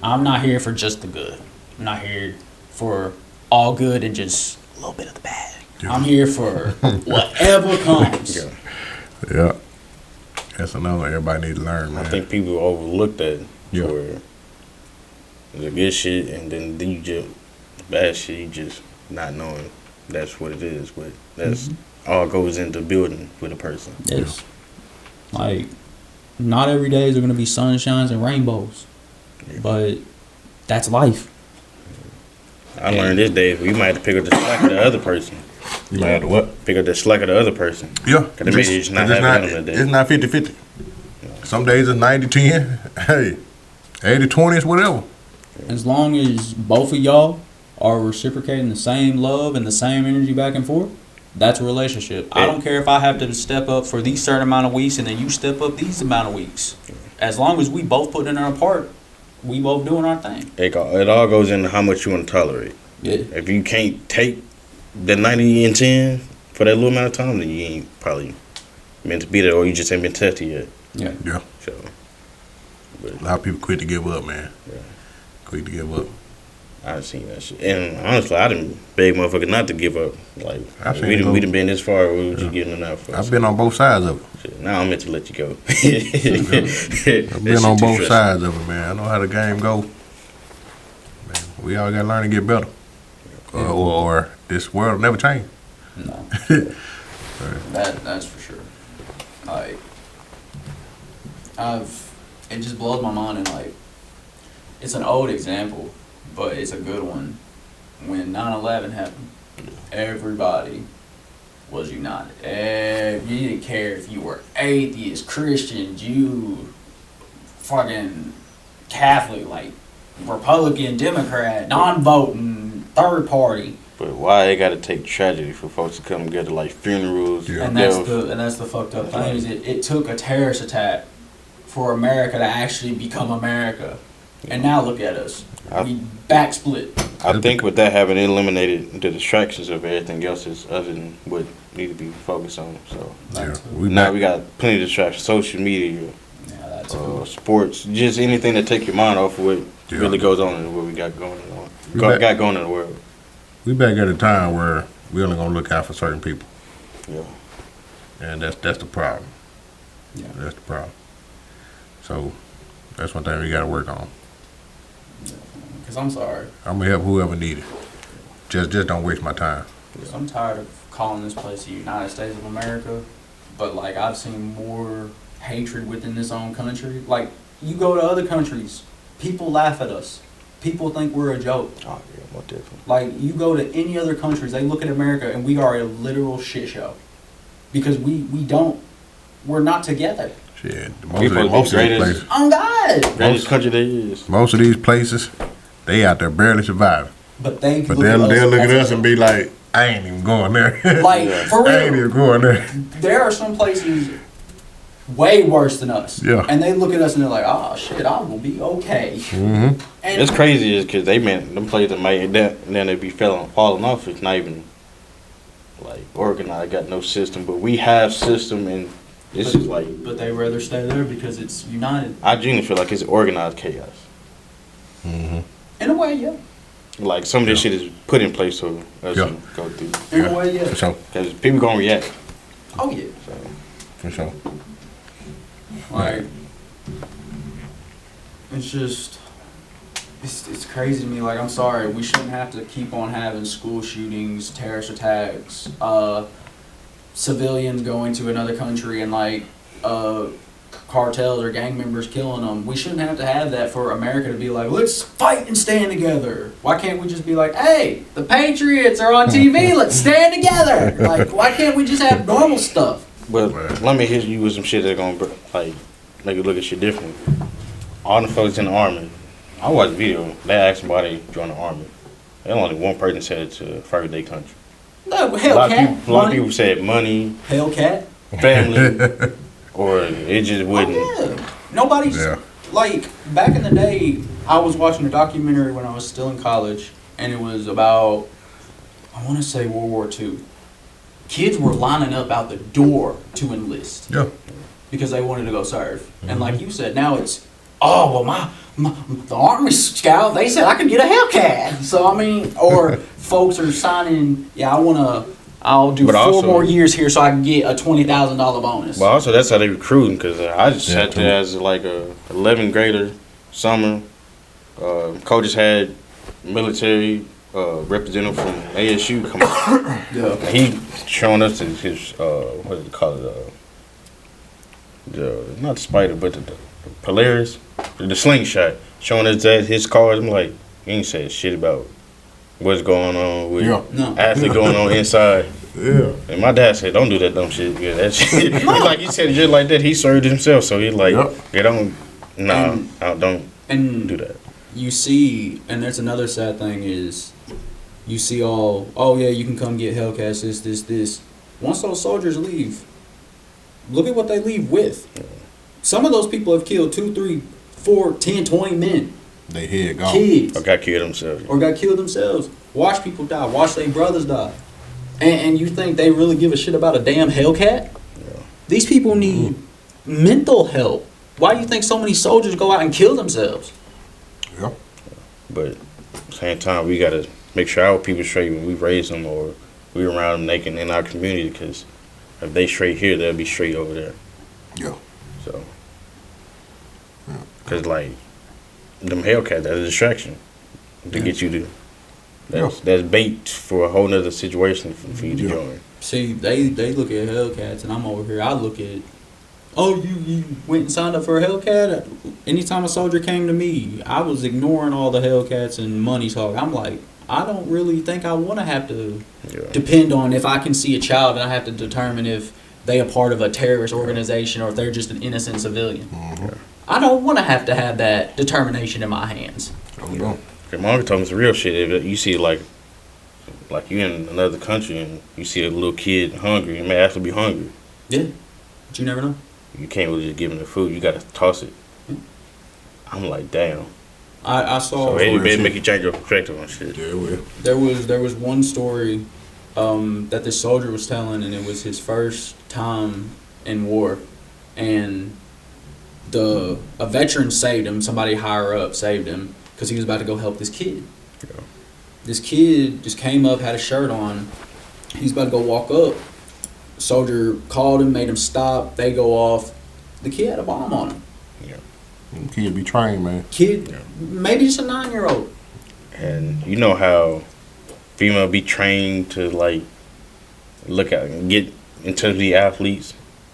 I'm not here for just the good. I'm not here for all good and just a little bit of the bad. Yeah. I'm here for whatever comes.
Yeah. That's another one everybody needs to learn, man.
I think people overlook that for the good shit, and then you just bad shit, you just not knowing that's what it is. But that's all goes into building with a person.
Yes. Like, not every day is going to be sunshines and rainbows, but that's life.
I learned this day we might have to pick up the slack of the other person.
You might have to what?
Pick up the slack of the other person.
Yeah.
Because maybe it's not having them that day.
It's not 50-50. Some days it's 90-10. Hey, 80-20 is whatever.
As long as both of y'all are reciprocating the same love and the same energy back and forth, that's a relationship. I don't care if I have to step up for these certain amount of weeks and then you step up these amount of weeks. As long as we both put in our part, we both doing our thing.
It all goes into how much you want to tolerate.
Yeah.
If you can't take the 90 and 10 for that little amount of time, then you ain't probably meant to be there, or you just ain't been tested yet.
Yeah.
Yeah.
So,
a lot of people quit to give up, man.
Yeah.
Quick to give up.
I've seen that shit. And honestly, I didn't beg motherfuckers not to give up. Like, we done been this far, what would you giving them out for?
I've been on both sides of it.
Shit, now I'm meant to let you go.
I've been on both sides of it, man. I know how the game go. Man, we all gotta learn to get better. Or this world will never change.
No. That's for sure. Like, it just blows my mind, and like, it's an old example, but it's a good one. When 9/11 happened, everybody was united. You didn't care if you were atheist, Christian, Jew, fucking Catholic, like Republican, Democrat, non-voting, third party.
But why it got to take tragedy for folks to come together, like funerals?
Yeah.
And that's the fucked up thing, is it took a terrorist attack for America to actually become America. And now look at us. We backsplit.
I think with that having eliminated the distractions of everything else is other than what need to be focused on. So
Yeah.
we got plenty of distractions. Social media, sports, just anything that take your mind off of what really goes on and what we got going on. Got going in the world.
We back at a time where we only gonna look out for certain people.
Yeah.
And that's the problem.
Yeah.
That's the problem. So that's one thing we gotta work on.
Because I'm sorry.
I'm gonna help whoever need it. Just don't waste my time.
Because I'm tired of calling this place the United States of America, but like I've seen more hatred within this own country. Like, you go to other countries, people laugh at us. People think we're a joke.
Oh yeah, more different.
Like, you go to any other countries, they look at America and we are a literal shit show. Because we're not together.
Most of these places.
On God!
Greatest country there is.
Most of these places, they out there barely surviving.
But they'll
look at us and be like, I ain't even going there.
Like, for real.
I ain't even going there.
There are some places way worse than us.
Yeah.
And they look at us and they're like, oh shit, I will be okay.
Mm-hmm.
And
it's crazy is because them places that might that and then they be falling off. It's not even like organized, got no system, but we have system, and it's just like.
But they rather stay there because it's united.
I genuinely feel like it's organized chaos.
Mm-hmm.
In a way, yeah.
Like some of this shit is put in place so us to go through.
In a way, yeah.
For sure.
Because people gonna react.
Oh yeah.
So.
For sure.
Like, it's just, It's crazy to me. Like, I'm sorry, we shouldn't have to keep on having school shootings, terrorist attacks, civilians going to another country and like cartels or gang members killing them. We shouldn't have to have that for America to be like, let's fight and stand together. Why can't we just be like, hey, the Patriots are on TV, let's stand together? Like, why can't we just have normal stuff?
But let me hit you with some shit that's gonna like make you look at shit different. All the folks in the army, I watched a video. They asked why they joined the army. And only one person said it to further their country.
No,
A
Hellcat.
lot of people said money,
Hellcat.
family, or it just wouldn't.
Oh, yeah. Nobody's like back in the day. I was watching a documentary when I was still in college, and it was about, I want to say, World War II. Kids were lining up out the door to enlist.
Yeah.
Because they wanted to go serve. And like you said, now it's, oh well, the Army Scout, they said I could get a Hellcat. So I mean, or folks are signing, I'll do
But
4
also-
more years here so I can get a $20,000 bonus.
But also that's how they recruiting. Cause I just
Yeah,
sat there as like a 11th grader, summer. Coaches had military representative from ASU come up.
Yeah.
He showing us his what is it called? The not the spider, but the Polaris, the slingshot. Showing us that his cars. I'm like, he ain't said shit about what's going on with
No.
athlete going on inside.
Yeah.
And my dad said, "Don't do that dumb shit." Yeah, that shit. Like he said, it just like that. He served himself, so he's like, "Yeah, don't, don't
And
do that."
you see, and that's another sad thing is, you see all, oh yeah, you can come get Hellcats, this. Once those soldiers leave, look at what they leave with. Some of those people have killed 2, 3, 4, 10, 20 men.
They head gone.
Kids.
Or got killed themselves.
Or got killed themselves. Watch people die. Watch their brothers die. And you think they really give a shit about a damn Hellcat?
Yeah.
These people need mental help. Why do you think so many soldiers go out and kill themselves?
Yeah.
But at the same time, we gotta make sure our people straight when we raise them or we around them, they can in our community. Because if they straight here, they'll be straight over there.
Yeah.
So, because like them Hellcats, that's a distraction to get you to. That's bait for a whole nother situation for you to join.
See, they look at Hellcats, and I'm over here. I look at, oh, you went and signed up for a Hellcat? Anytime a soldier came to me, I was ignoring all the Hellcats and money talk. I'm like, I don't really think I want to have to depend on if I can see a child and I have to determine if they are part of a terrorist organization or if they're just an innocent civilian. I don't want to have that determination in my hands.
My uncle told me some real shit. If you see like you in another country and you see a little kid hungry, it may actually be hungry.
Yeah, but you never know.
You can't really just give him the food. You gotta toss it. I'm like, damn.
I saw.
So it make you change your perspective on shit.
Yeah, it will.
There was one story that this soldier was telling, and it was his first time in war, and a veteran saved him. Somebody higher up saved him because he was about to go help this kid.
Yeah.
This kid just came up, had a shirt on. He's about to go walk up. Soldier called him, made him stop. They go off. The kid had a bomb on him.
Them kids be trained, man.
Kid, maybe just a 9-year-old.
And you know how female be trained to like look at and get in touch with the athletes.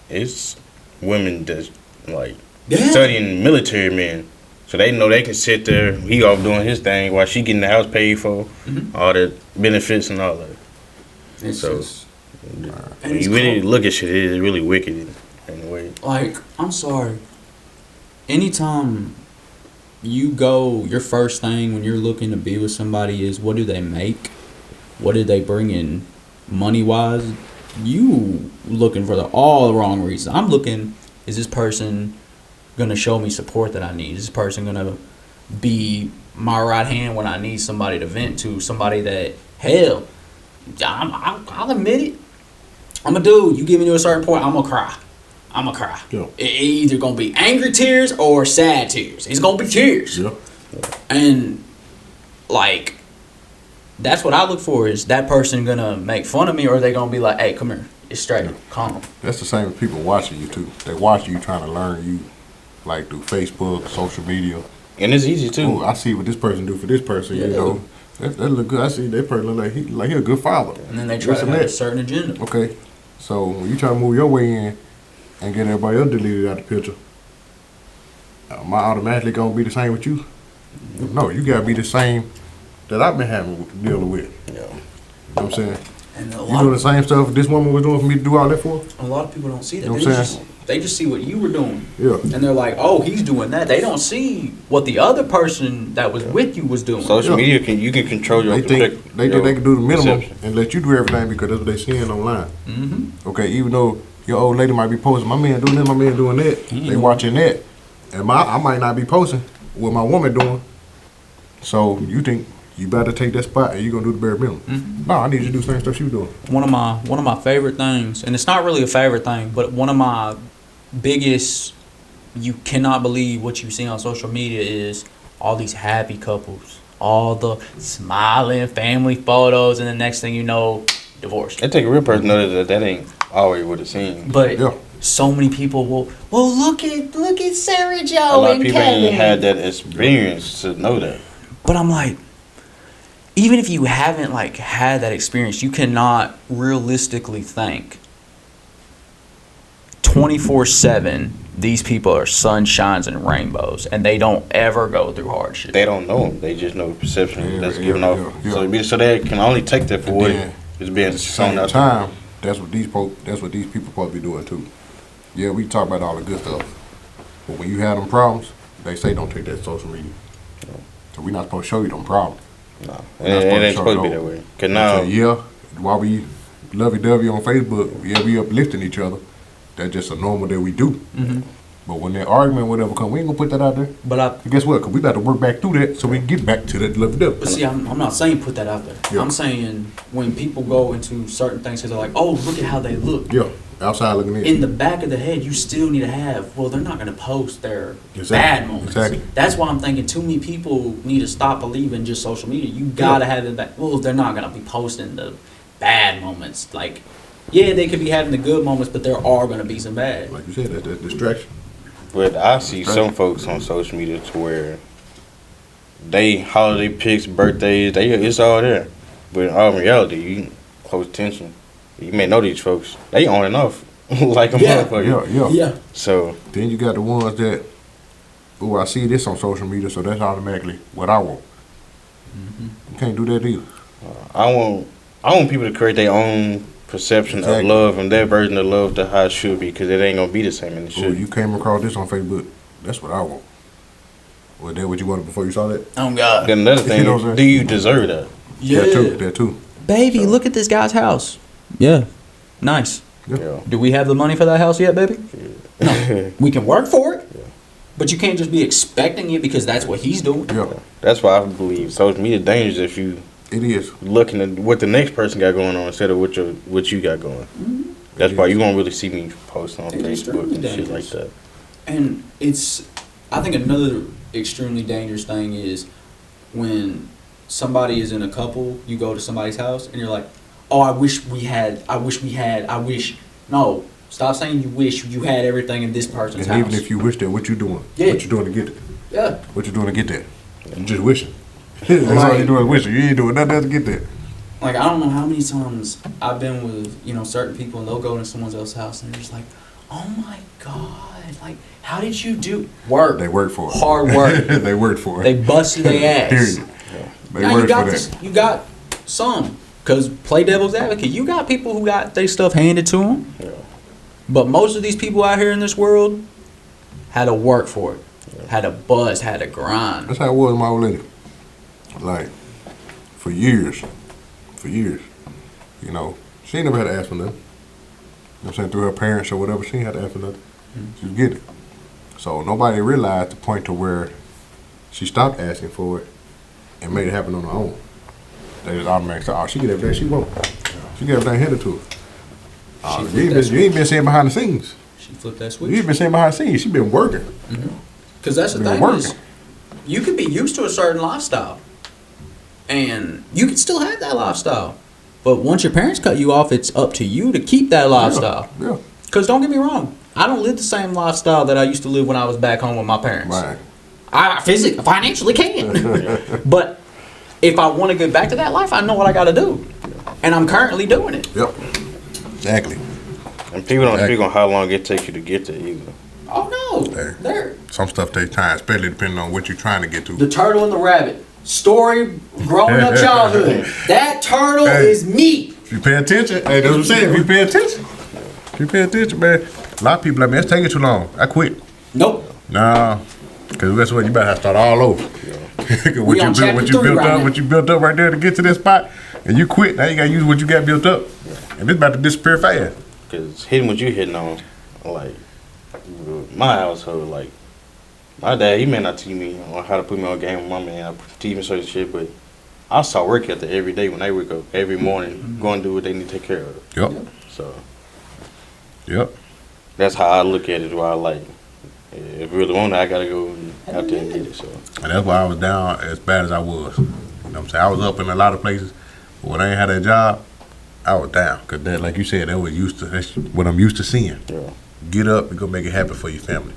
It's women that's like studying military men. So they know they can sit there, he off doing his thing while she getting the house paid for, all the benefits and all that.
It's
So
just,
when you really look at shit, it is really wicked in a way.
like, I'm sorry. Anytime you go, your first thing when you're looking to be with somebody is what do they make? What did they bring in money-wise? You looking for all the wrong reasons. I'm looking, is this person going to show me support that I need? Is this person going to be my right hand when I need somebody to vent to? Somebody that, hell, I'll admit it. I'm a dude. You get me to a certain point, I'm going to cry.
Yeah.
It either going to be angry tears or sad tears. It's going to be tears.
Yeah.
And, like, that's what I look for. Is that person going to make fun of me or are they going to be like, hey, come here. It's straight. Calm.
That's the same as people watching you, too. They watch you trying to learn you, like, through Facebook, social media.
And it's easy too.
Oh, I see what this person do for this person. You know, that look good. I see that person look like he a good father.
And then they try to have a certain agenda.
Okay, so when you try to move your way in and get everybody else deleted out the picture, am I automatically gonna be the same with you? No, you gotta be the same that I've been having dealing with.
Yeah.
You know what I'm saying?
And
You doing the same stuff this woman was doing for me to do all that for?
a lot of people don't see that.
You know what I'm saying?
They just see what you were doing.
Yeah.
And they're like, oh, he's doing that. They don't see what the other person that was with you was doing.
Social media you can control your
They think they can do the minimum
perception.
and let you do everything because that's what they seeing online.
Mm-hmm.
Okay, even though your old lady might be posting, my man doing this, my man doing that. They watching that, and I might not be posting what my woman doing. So you think you better take that spot and you gonna do the bare minimum? No, I need you to do the same stuff she was doing.
One of my favorite things, and it's not really a favorite thing, but one of my biggest, you cannot believe what you see on social media is all these happy couples, all the smiling family photos, and the next thing you know, divorce.
It take a real person to know that ain't always what it seems.
But
Yeah.
so many people will, well, look at Sarah
A
Joe
lot of
and
people
Kevin.
ain't had that experience to know that.
But I'm like, even if you haven't like had that experience, you cannot realistically think 24/7 these people are sunshines and rainbows, and they don't ever go through hardship.
They don't know them. They just know perception
Yeah,
that's
yeah,
given off.
yeah.
So they can only take that for
And
what
then
is being
At the
shown
same
out.
time, that's what these people supposed to be doing too. Yeah, we talk about all the good stuff, but when you have them problems, they say don't take that to social media. So we're not supposed to show you them problems.
No,
We're
it
not
ain't supposed to be
show
that
it.
way. Cause now,
Yeah, while we lovey-dovey on Facebook, yeah, we uplifting each other. That's just a normal that we do.
Mhm.
But when that argument, whatever come, we ain't gonna put that out there.
But I,
And guess what? Cause we got to work back through that so we can get back to that lovey-dovey.
but see, I'm not saying put that out there.
Yeah.
I'm saying when people go into certain things, because they're like, oh, look at how they look.
Yeah, outside looking in.
In the back of the head, you still need to have, well, they're not going to post their
Exactly.
bad moments.
Exactly.
That's why I'm thinking too many people need to stop believing just social media. You got to have it back. Well, they're not going to be posting the bad moments. Like, yeah, they could be having the good moments, but there are going to be some bad.
Like you said, that's distraction.
but I see some folks on social media to where they holiday pics, birthdays, it's all there. But in all reality, you close attention, you may know these folks. They on and off like a motherfucker.
Yeah.
So
Then you got the ones that, oh, I see this on social media, so that's automatically what I want. You can't do that either.
I want people to create their own perception
Exactly.
of love and their version of love to how it should be, because it ain't gonna be the same, and it
Oh,
should.
you came across this on Facebook. That's what I want. Was that what you wanted before you saw that?
Oh, God.
Then another thing,
You know what I'm
do you deserve that?
Yeah.
That too.
Baby, look at this guy's house. Yeah. Nice.
Yeah.
Do we have the money for that house yet, baby? No. We can work for it. But you can't just be expecting it because that's what he's doing.
Yeah,
That's why I believe social media dangerous if you
it is.
looking at what the next person got going on instead of what you got going. That's why you won't really see me post on
It's
Facebook
extremely
and shit like
dangerous.
that.
And I think another extremely dangerous thing is when somebody is in a couple, you go to somebody's house and you're like, oh, I wish. No, stop saying you wish you had everything in this person's
And
house.
even if you wish that, what you doing?
Yeah.
What you doing to get it?
Yeah.
What you doing to get that? You just wishing. That's all you doing is wishing. You ain't doing nothing else to get that.
Like, I don't know how many times I've been with, certain people and they'll go to someone else's house and they're just like, oh my God, like, how did you do work?
They work for it.
Hard work.
They worked for it.
They busted their ass.
Period. They
Now,
worked for that.
you got some, because play devil's advocate, you got people who got their stuff handed to them.
Yeah.
But most of these people out here in this world had to work for it, had to buzz, had to grind.
That's how it was with my old lady. Like, for years, she ain't never had to ask for nothing. You know what I'm saying? Through her parents or whatever, she ain't had to ask for nothing. She was getting it. So nobody realized the point to where she stopped asking for it and made it happen on her own. They just automatically said, oh, she get everything she want. She get everything handed to her. You ain't been seeing behind the scenes.
She flipped that
You
switch.
ain't been seeing behind the scenes. She been working.
Because that's the
Been
thing
working.
is, you could be used to a certain lifestyle, and you can still have that lifestyle. But once your parents cut you off, it's up to you to keep that lifestyle.
Yeah.
Because don't get me wrong, I don't live the same lifestyle that I used to live when I was back home with my parents.
Right.
I financially can. But if I want to get back to that life, I know what I got to do, and I'm currently doing it.
Yep. Exactly.
And people don't speak on how long it takes you to get there either.
Oh no,
Hey.
there.
Some stuff takes time, especially depending on what you're trying to get to.
The turtle and the rabbit. Story, growing up childhood. That turtle
Hey.
is me.
If you pay attention, hey, that's what I'm saying. If you pay attention, man. A lot of people like, man, it's taking too long. I quit.
Nope.
Nah, because guess what? You better have to start all over.
We on chapter 3 right now.
What you built up right there to get to this spot, and you quit. Now you got to use what you got built up, and it's about to disappear fast.
Because hitting what you hitting on, like, my household, like, my dad, he may not teach me on how to put me on game with my man, teach me certain shit, but I saw work ethic every day when they wake up, every morning, going to do what they need to take care of.
Yep.
So,
Yep.
that's how I look at it, where I like, if I really want it, I got to go out there and get it, so.
And that's why I was down as bad as I was. You know what I'm saying? I was up in a lot of places, but when I ain't had that job, I was down. Because that, like you said, that's what I'm used to seeing.
Yeah.
Get up, you go make it happen for your family. You know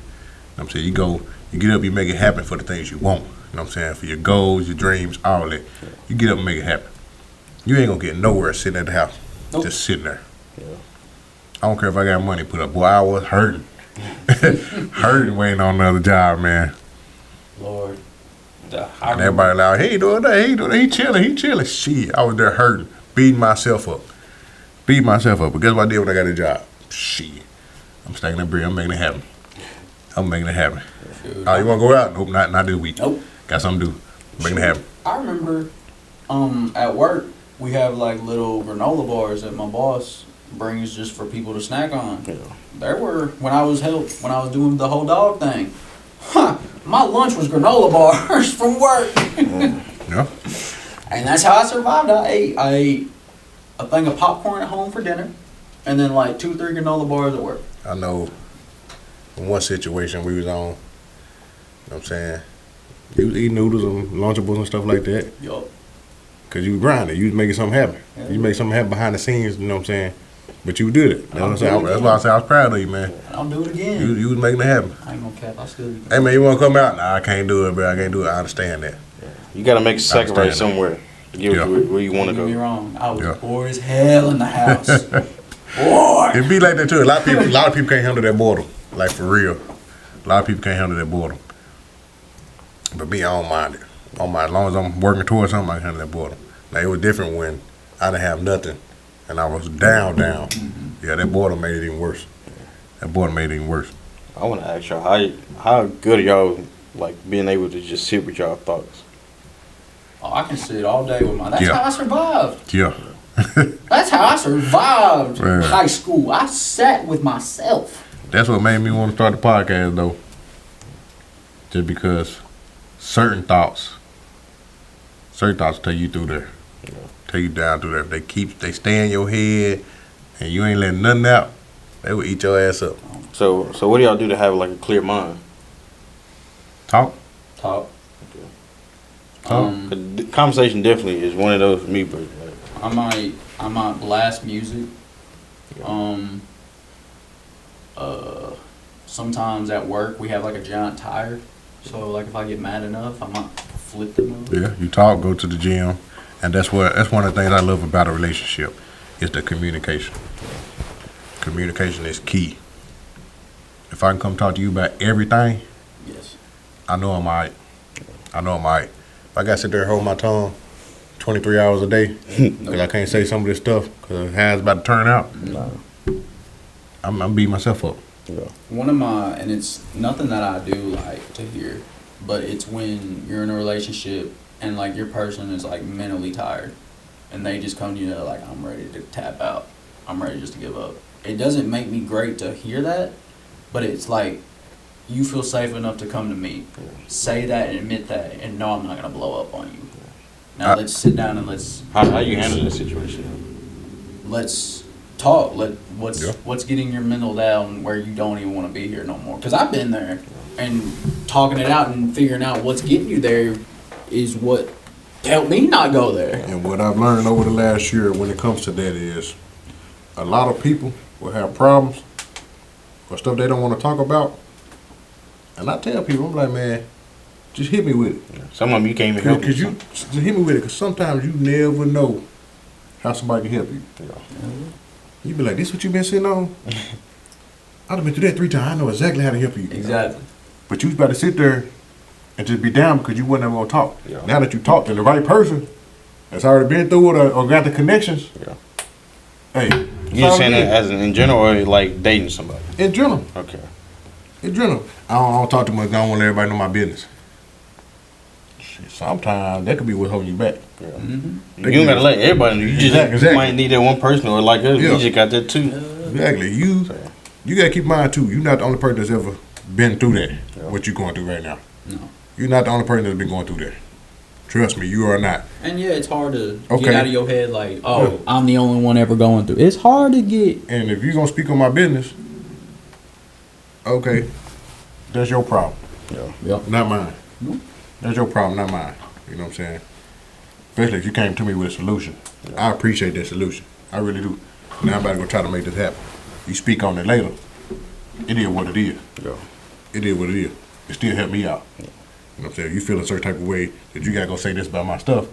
what I'm saying? You get up, you make it happen for the things you want. You know what I'm saying? For your goals, your dreams, all that. You get up and make it happen. You ain't gonna get nowhere sitting at the house.
Nope.
Just sitting there.
Yeah.
I don't care if I got money put up. Boy, I was hurting. Hurting waiting on another job, man.
Lord.
And everybody like, he ain't doing that, he ain't doing that, he chilling. Shit, I was there hurting, beating myself up. But guess what I did when I got a job? Shit. I'm stacking that bread, I'm making it happen. Oh, you wanna go out? Nope, not this week.
Nope.
Got something to do. Making it happen.
I remember at work, we have like little granola bars that my boss brings just for people to snack on.
Yeah.
There were, when I was doing the whole dog thing, my lunch was granola bars from work.
Yeah.
And that's how I survived. I ate a thing of popcorn at home for dinner, and then like 2-3 granola bars at work.
I know in one situation we was on, you know what I'm saying? You was eating noodles and Lunchables and stuff like that.
Yup.
Cause you was grinding, you was making something happen.
Yeah.
You make something happen behind the scenes, you know what I'm saying? But you did it. That's what I'm saying.
I'll do it
That's why I say I was proud of you, man.
I'll do it again.
You was making it happen.
I ain't gonna cap. I still.
Hey man, you wanna come out? Nah, I can't do it, bro. I can't do it. I understand that.
You got to make a sacrifice
understand.
somewhere to get
Yeah.
where you want to
Don't get me
go.
wrong. I was
Yeah.
bored as hell in the house. Bored.
It be like that too. A lot of people can't handle that boredom. Like for real. A lot of people can't handle that boredom. But me, I don't mind it. I don't mind. As long as I'm working towards something, I can handle that boredom. Now it was different when I didn't have nothing and I was down. Yeah, that boredom made it even worse.
I want to ask y'all, how good are y'all, like, being able to just sit with y'all thoughts?
Oh, I can sit all day with my. That's
Yeah.
how I survived.
Yeah.
That's how I survived
Man.
high school. I sat with myself.
That's what made me want to start the podcast though. Just because certain thoughts take you through there. Take you down through there. They stay in your head and you ain't letting nothing out, they will eat your ass up.
So what do y'all do to have, like, a clear mind?
Talk.
Talk.
'Cause
The conversation definitely is one of those for me, but, like,
I might blast music. Sometimes at work we have like a giant tire. So like if I get mad enough, I might flip them over.
Yeah, you talk, go to the gym, and that's one of the things I love about a relationship is the communication. Communication is key. If I can come talk to you about everything,
Yes.
I know I'm alright. If I got to sit there and hold my tongue 23 hours a day because I can't say some of this stuff because how it's about to turn out, I'm beating myself up.
One of my, and it's nothing that I do like to hear, but it's when you're in a relationship and like your person is like mentally tired and they just come to you and they're like, I'm ready to tap out. I'm ready just to give up. It doesn't make me great to hear that, but it's like you feel safe enough to come to me, say that and admit that, and know I'm not going to blow up on you. Now let's sit down and let's...
how you handle this situation?
Let's talk.
Yeah.
What's getting your mental down where you don't even want to be here no more? Because I've been there, and talking it out and figuring out what's getting you there is what helped me not go there.
And what I've learned over the last year when it comes to that is a lot of people will have problems or stuff they don't want to talk about. And I tell people, I'm like, man, just hit me with it.
Some of them you can't even help.
Because you just hit me with it. Because sometimes you never know how somebody can help you. You be like, this what you been sitting on? I've been through that 3 times. I know exactly how to help you.
Exactly.
But you was about to sit there and just be down because you wasn't ever gonna talk.
Yeah.
Now that you talked to the right person that's already been through it or got the connections.
Yeah.
Hey,
You just saying that as in general or like dating somebody?
in general.
Okay.
In general. I don't talk too much. I don't want to let everybody know my business. Shit, sometimes that could be what's holding you back.
Yeah.
They
You don't
could
gotta let everybody know. You just
Exactly.
might need that one person or like us.
Yeah.
We just got that too.
Exactly. You gotta keep in mind too. You're not the only person that's ever been through that.
Yeah.
What you going through right now.
No.
You're not the only person that's been going through that. Trust me, you are not.
And yeah, it's hard to
Okay.
get out of your head like, oh, I'm the only one ever going through. It's hard to get.
And if you're gonna speak on my business, okay, that's your problem.
Yep.
Not mine.
Nope.
That's your problem, not mine. You know what I'm saying? Especially if you came to me with a solution. I appreciate that solution. I really do. Now I'm about to go try to make this happen. You speak on it later. It is what it is.
Yeah.
It is what it is. It still helped me out. You know what I'm saying? You feel a certain type of way that you gotta go say this about my stuff.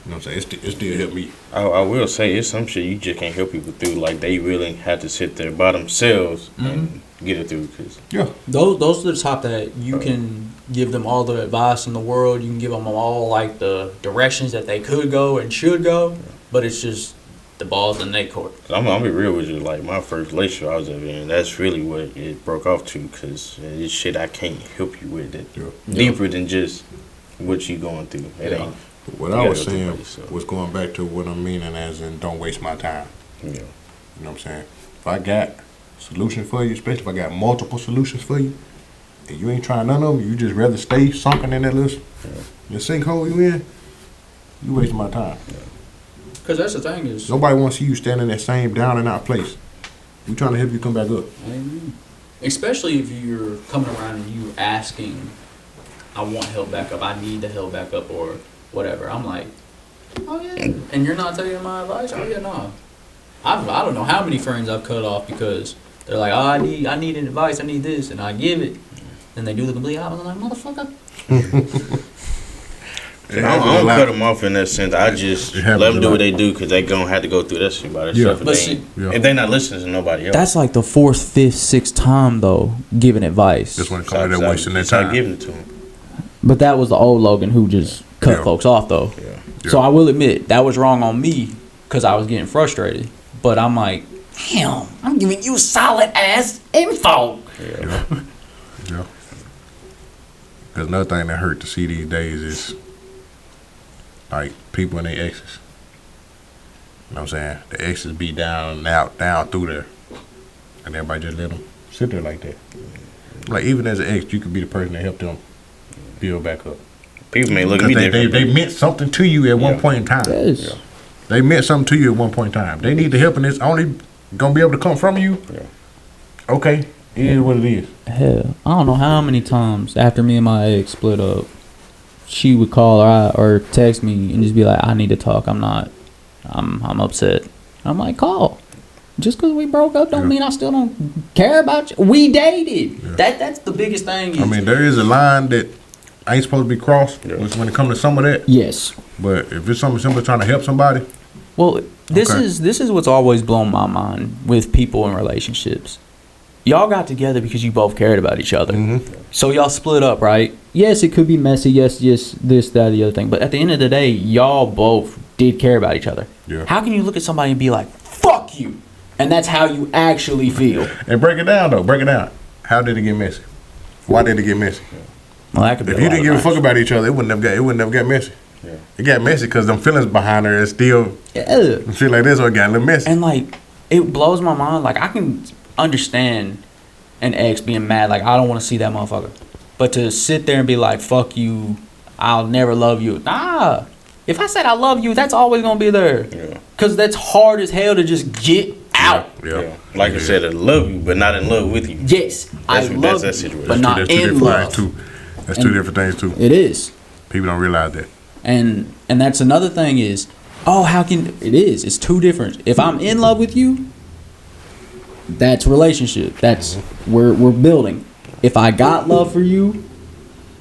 You know what I'm saying? It still helped me.
I will say it's some shit you just can't help people through. Like they really have to sit there by themselves and get it through. Cause
Yeah.
Those are the top that you can give them all the advice in the world. You can give them all like the directions that they could go and should go, but it's just the ball's in their court.
I'm gonna be real with you. Like my first relationship I was ever in, that's really what it broke off to. Cause it's shit I can't help you with. That deeper than just what you going through. It ain't.
What
You
I
gotta
was
go through
saying
it yourself.
was going back to what I'm meaning as in don't waste my time.
Yeah.
You know what I'm saying? If I got solutions for you, especially if I got multiple solutions for you, and you ain't trying none of them, you just rather stay sunken in that little sinkhole you in, you wasting my time.
Because that's the thing is,
Nobody wants to see you standing in that same down and out place. We trying to help you come back up.
especially if you're coming around and you asking, I want help back up, I need the help back up, or whatever. I'm like, oh yeah, and you're not taking my advice? Oh yeah, no. I don't know how many friends I've cut off because they're like, oh, I need advice, I need this, and I give it, and they do the complete opposite. I'm like, motherfucker.
It
I
happens a
don't
lot.
cut them off in that sense. I just
It
let
happens
them
a
do
lot.
what they do because they gonna have to go through that shit by
Yeah.
themselves.
But
If,
see,
Yeah.
they not listening to nobody else.
that's like the 4th, 5th, 6th time though giving advice.
Just when it comes to that wasting their
Start
time.
giving it to them.
But that was the old Logan who just cut
Yeah.
folks off though.
Yeah.
So I will admit that was wrong on me because I was getting frustrated. But I'm like, damn, I'm giving you solid ass info.
Yeah. Because another thing that hurt to see these days is like people and their exes. You know what I'm saying? The exes be down and out, down through there. And everybody just let them sit there like that. Like even as an ex, you could be the person that helped them build back up.
People may look at
Because
me
they
different.
meant something to you at one
Yeah.
point in time.
Yes.
They meant something to you at one point in time. They need the help and it's only gonna be able to come from you.
Yeah.
Okay, it is what it is.
Hell, I don't know how many times after me and my ex split up, she would call or text me and just be like, I need to talk. I'm upset. I'm like, call. Just because we broke up don't mean I still don't care about you. We dated.
Yeah.
That's the biggest thing.
I mean, there is a line that ain't supposed to be crossed when it comes to some of that.
yes.
But if it's something simple trying to help somebody,
Well, this
Okay.
is what's always blown my mind with people in relationships. Y'all got together because you both cared about each other. So y'all split up, right? Yes, it could be messy. Yes, this, that, the other thing. But at the end of the day, y'all both did care about each other.
Yeah.
How can you look at somebody and be like, fuck you? And that's how you actually feel.
and break it down though, break it down. How did it get messy? Why did it get messy?
Well, that could be
If
a
you
lot
didn't
of
give a fuck
times.
about each other, it wouldn't have got messy.
Yeah.
It got messy because them feelings behind her is still
Yeah.
feel like this, or it got a little messy.
And like, it blows my mind. Like, I can understand an ex being mad. Like, I don't want to see that motherfucker. But to sit there and be like, fuck you, I'll never love you. Nah. If I said I love you, that's always going to be there.
Yeah.
Because that's hard as hell to just get out.
Yeah.
Like I said, I love you, but not in love with you.
Yes, I
That's
love
that
you,
situation.
but not
That's two
in
different
love.
things too. That's two different things too.
It is.
People don't realize that.
And that's another thing is, oh, how can it is? It's two different. If I'm in love with you, that's relationship. That's we're building. If I got love for you,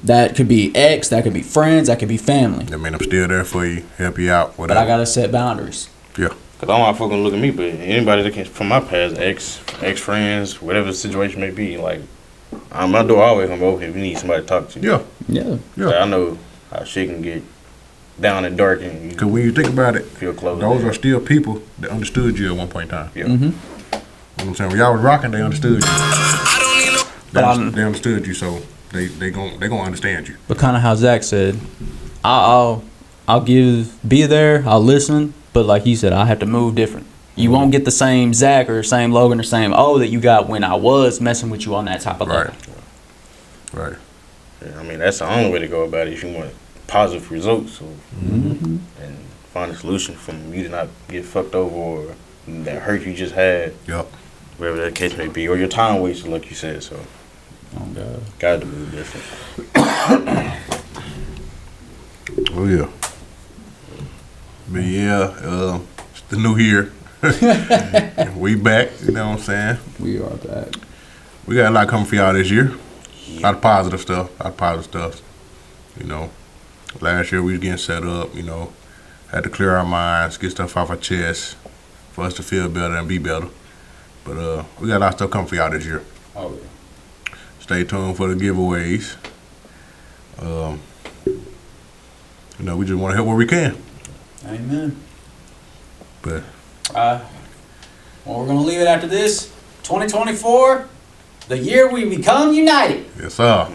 That could be ex, that could be friends, that could be family.
I mean, I'm still there for you, help you out,
But
whatever.
I gotta set boundaries.
Yeah.
Cause all my folk gonna look at me, but anybody that can from my past, ex friends, whatever the situation may be, like my door always gonna be open if you need somebody to talk to.
Yeah.
Yeah.
Yeah.
Like, I know how shit can get down and dark and you
Because when you think about it,
feel close.
those are still people that understood you at one point in time.
Yeah.
You know what I'm saying? When y'all was rocking, they understood you. They understood you, so they gonna understand you.
But kind of how Zach said, I'll be there, I'll listen, but like he said, I have to move different. You won't get the same Zach or same Logan or same O that you got when I was messing with you on that type of level.
Right.
Yeah, I mean, that's the only way to go about it if you want positive results. So, and find a solution from you to not get fucked over or that hurt you just had,
Yep.
whatever that case may be, or your time wasted, like you said. So,
Oh God.
gotta move different.
Oh yeah. But yeah, it's the new year. We back, you know what I'm saying?
We are back.
We got a lot coming for y'all this year. A lot of positive stuff. You know, last year we was getting set up, you know, had to clear our minds, get stuff off our chest for us to feel better and be better. But we got a lot of stuff coming for y'all this year.
Oh yeah.
Stay tuned for the giveaways. You know, we just want to help where we can.
Amen.
But
Well, we're gonna leave it after this. 2024, the year we become united.
yes, sir.